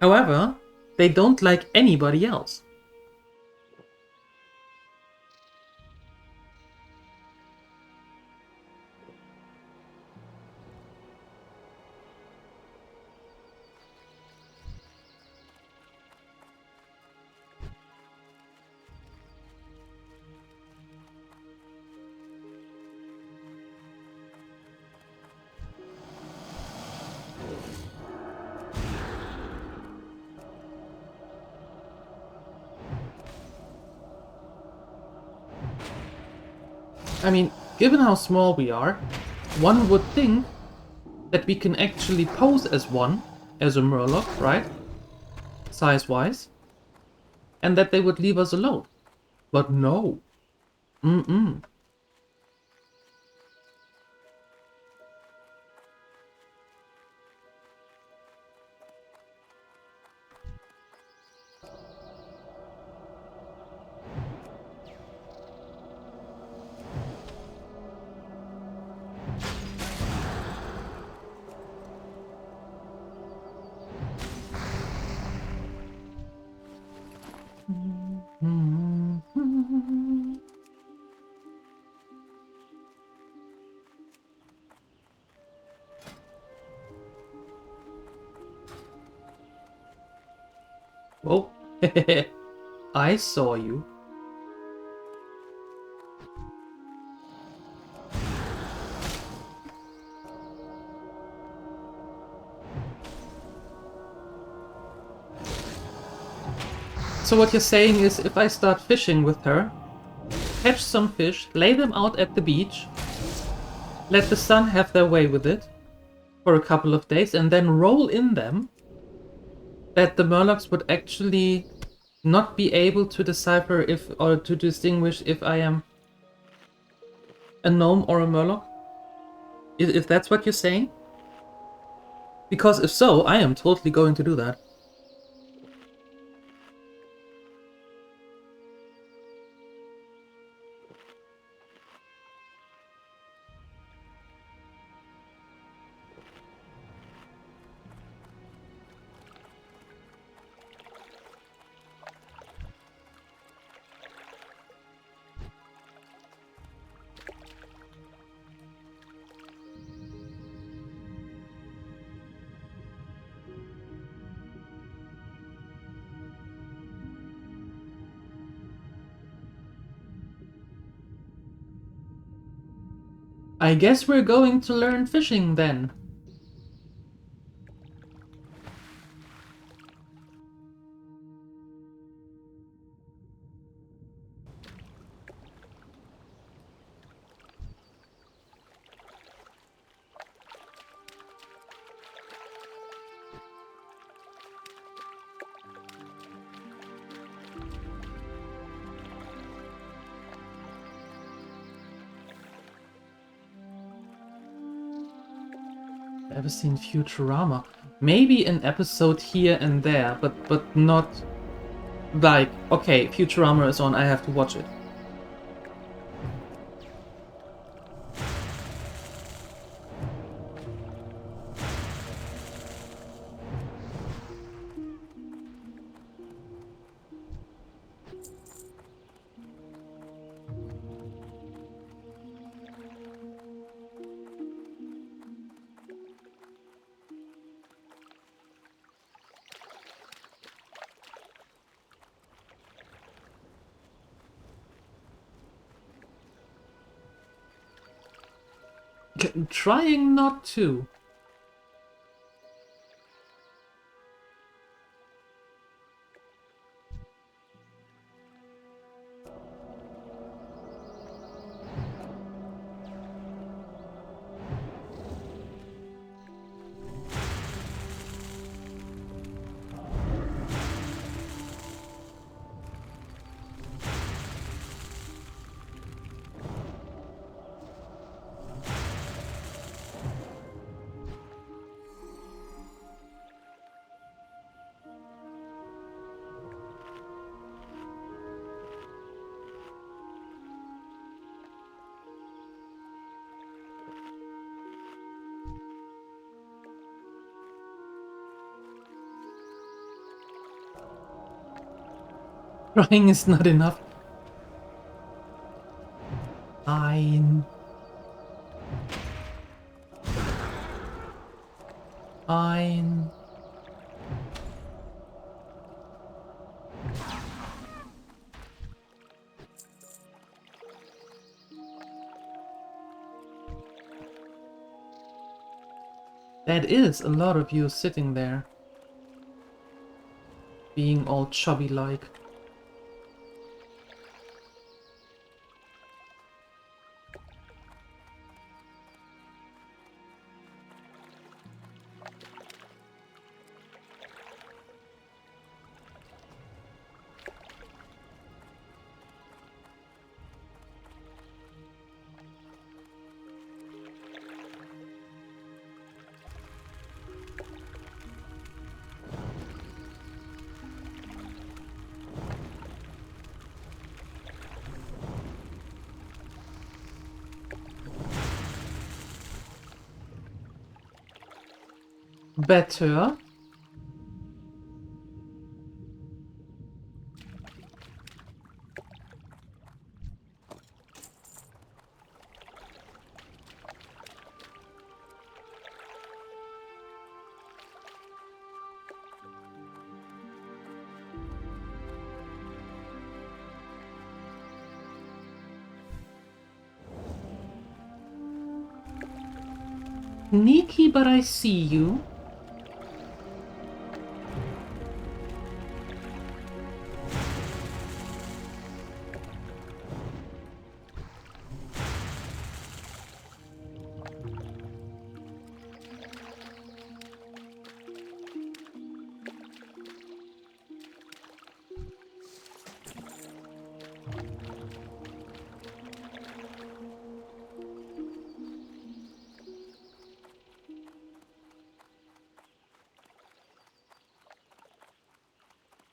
However, they don't like anybody else. I mean, given how small we are, one would think that we can actually pose as one, as a Murloc, right? Size-wise. And that they would leave us alone. But no. Mm-mm. Oh, I saw you. So what you're saying is if I start fishing with her, catch some fish, lay them out at the beach, let the sun have their way with it for a couple of days, and then roll in them, that the Murlocs would actually not be able to decipher if, or to distinguish if I am a gnome or a Murloc? If that's what you're saying? Because if so, I am totally going to do that. I guess we're going to learn fishing then. Ever seen Futurama? Maybe an episode here and there, but not like, okay, Futurama is on, I have to watch it. Trying not to. Trying is not enough. Fine. Fine. That is a lot of you sitting there. Being all chubby-like. Better. Sneaky, but I see you.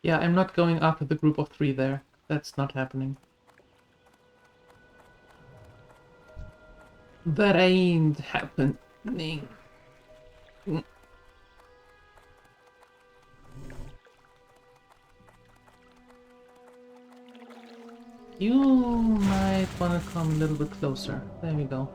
Yeah, I'm not going after the group of 3 there. That's not happening. That ain't happening. You might want to come a little bit closer. There we go.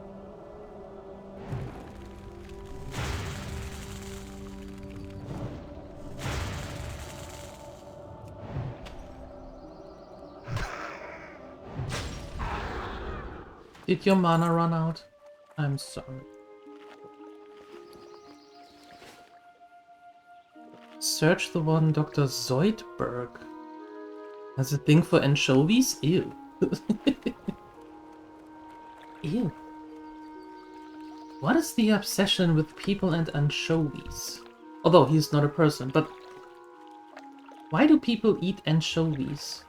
Did your mana run out? I'm sorry. Search the one Dr. Zoidberg. Has a thing for anchovies? Ew. Ew. What is the obsession with people and anchovies? Although he's not a person, but why do people eat anchovies?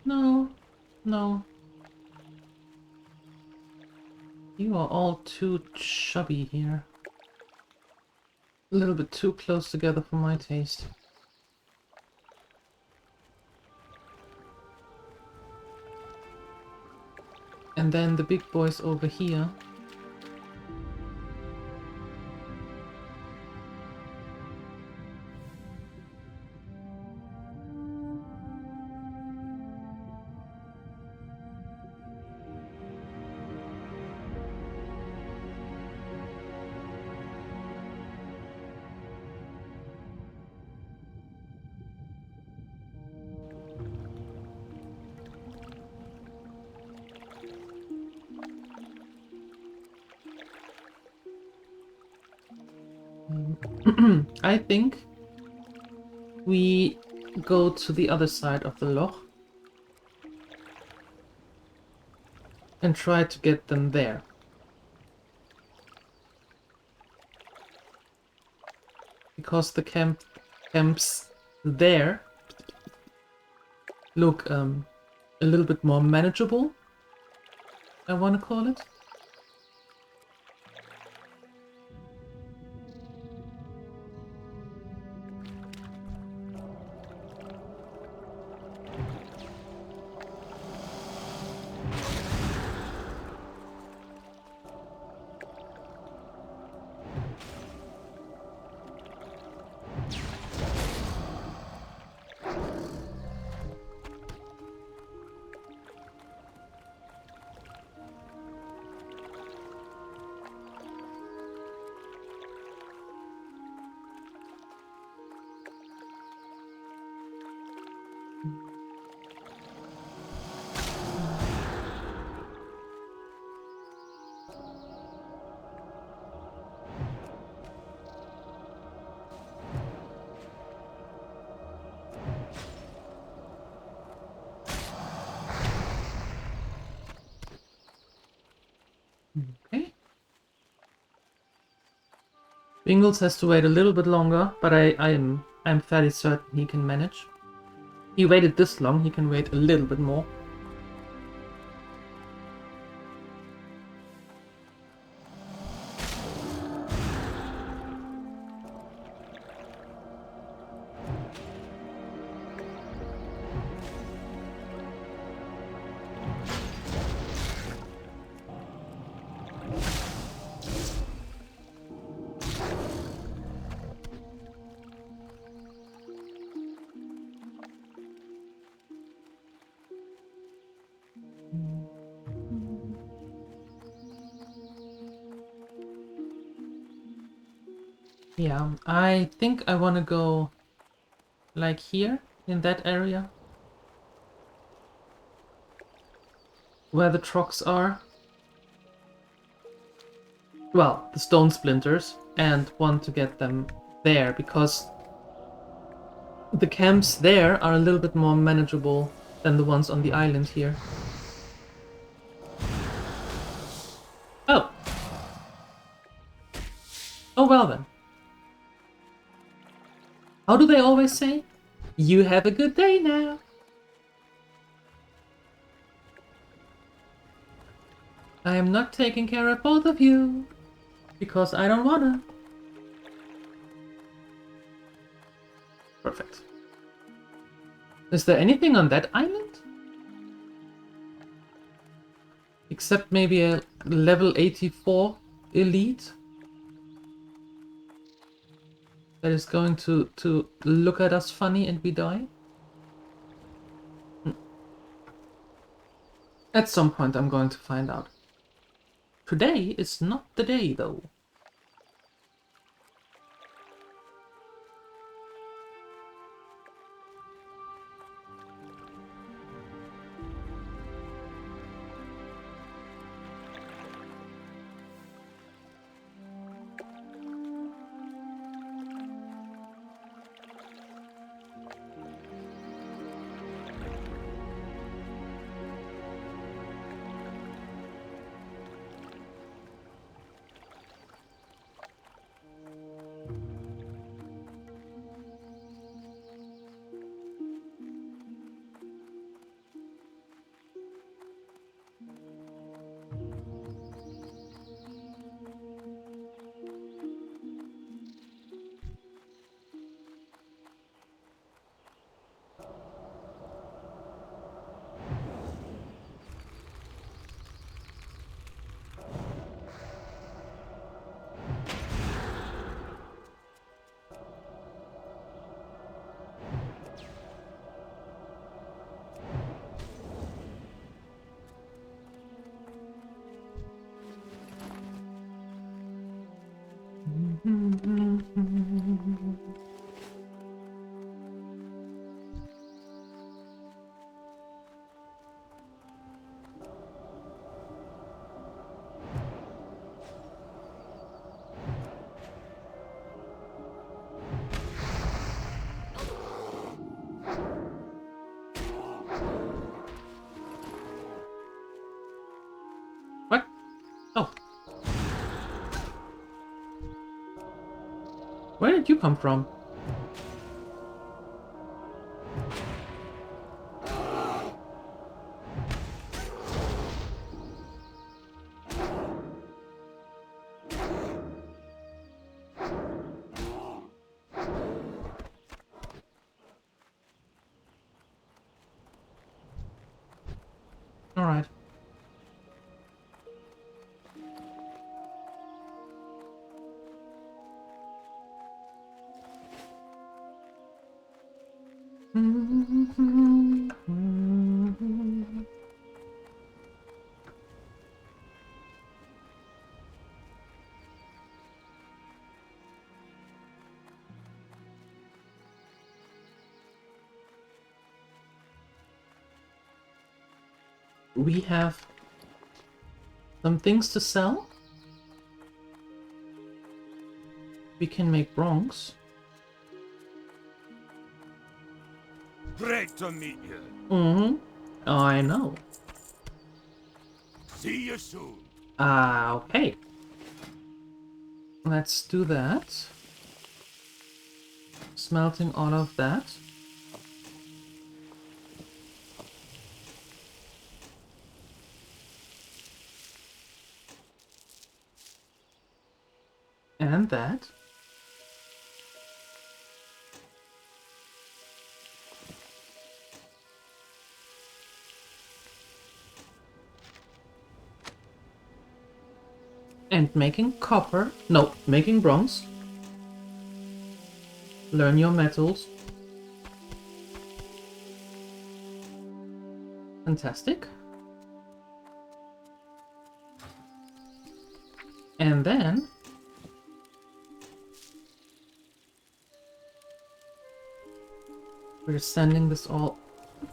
No, no. You are all too chubby here. A little bit too close together for my taste. And then the big boys over here. I think we go to the other side of the loch and try to get them there. Because the camps there look a little bit more manageable, I want to call it. Okay. Bingles has to wait a little bit longer, but I'm fairly certain he can manage. He waited this long, he can wait a little bit more. Yeah, I think I want to go like here, in that area. Where the trucks are. Well, the stone splinters, and want to get them there, because the camps there are a little bit more manageable than the ones on the island here. Oh! Oh well then. How do they always say? You have a good day now. I am not taking care of both of you, because I don't wanna. Perfect. Is there anything on that island? Except maybe a level 84 elite? That is going to look at us funny and we die? At some point I'm going to find out. Today is not the day though. Where did you come from? All right. We have some things to sell. We can make bronze. Great to meet you. Mm-hmm. I know. See you soon. Okay. Let's do that. Smelting all of that. And that. And making copper. No, making bronze. Learn your metals. Fantastic. And then we're sending this all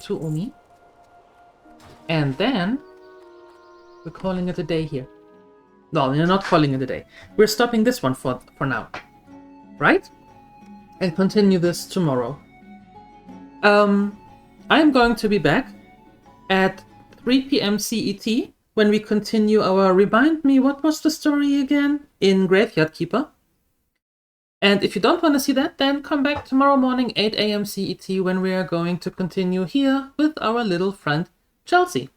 to Umi. And then we're calling it a day here. No, you're not calling it a day. We're stopping this one for now. Right? And continue this tomorrow. I'm going to be back at 3 p.m. CET when we continue our Remind Me, what was the story again? In Graveyard Keeper. And if you don't want to see that, then come back tomorrow morning, 8 a.m. CET, when we are going to continue here with our little friend, Chelsea.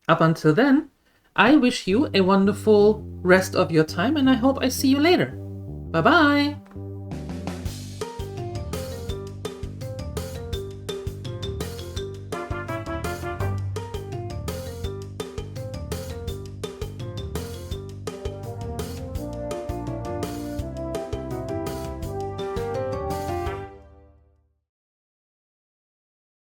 Up until then, I wish you a wonderful rest of your time, and I hope I see you later. Bye-bye!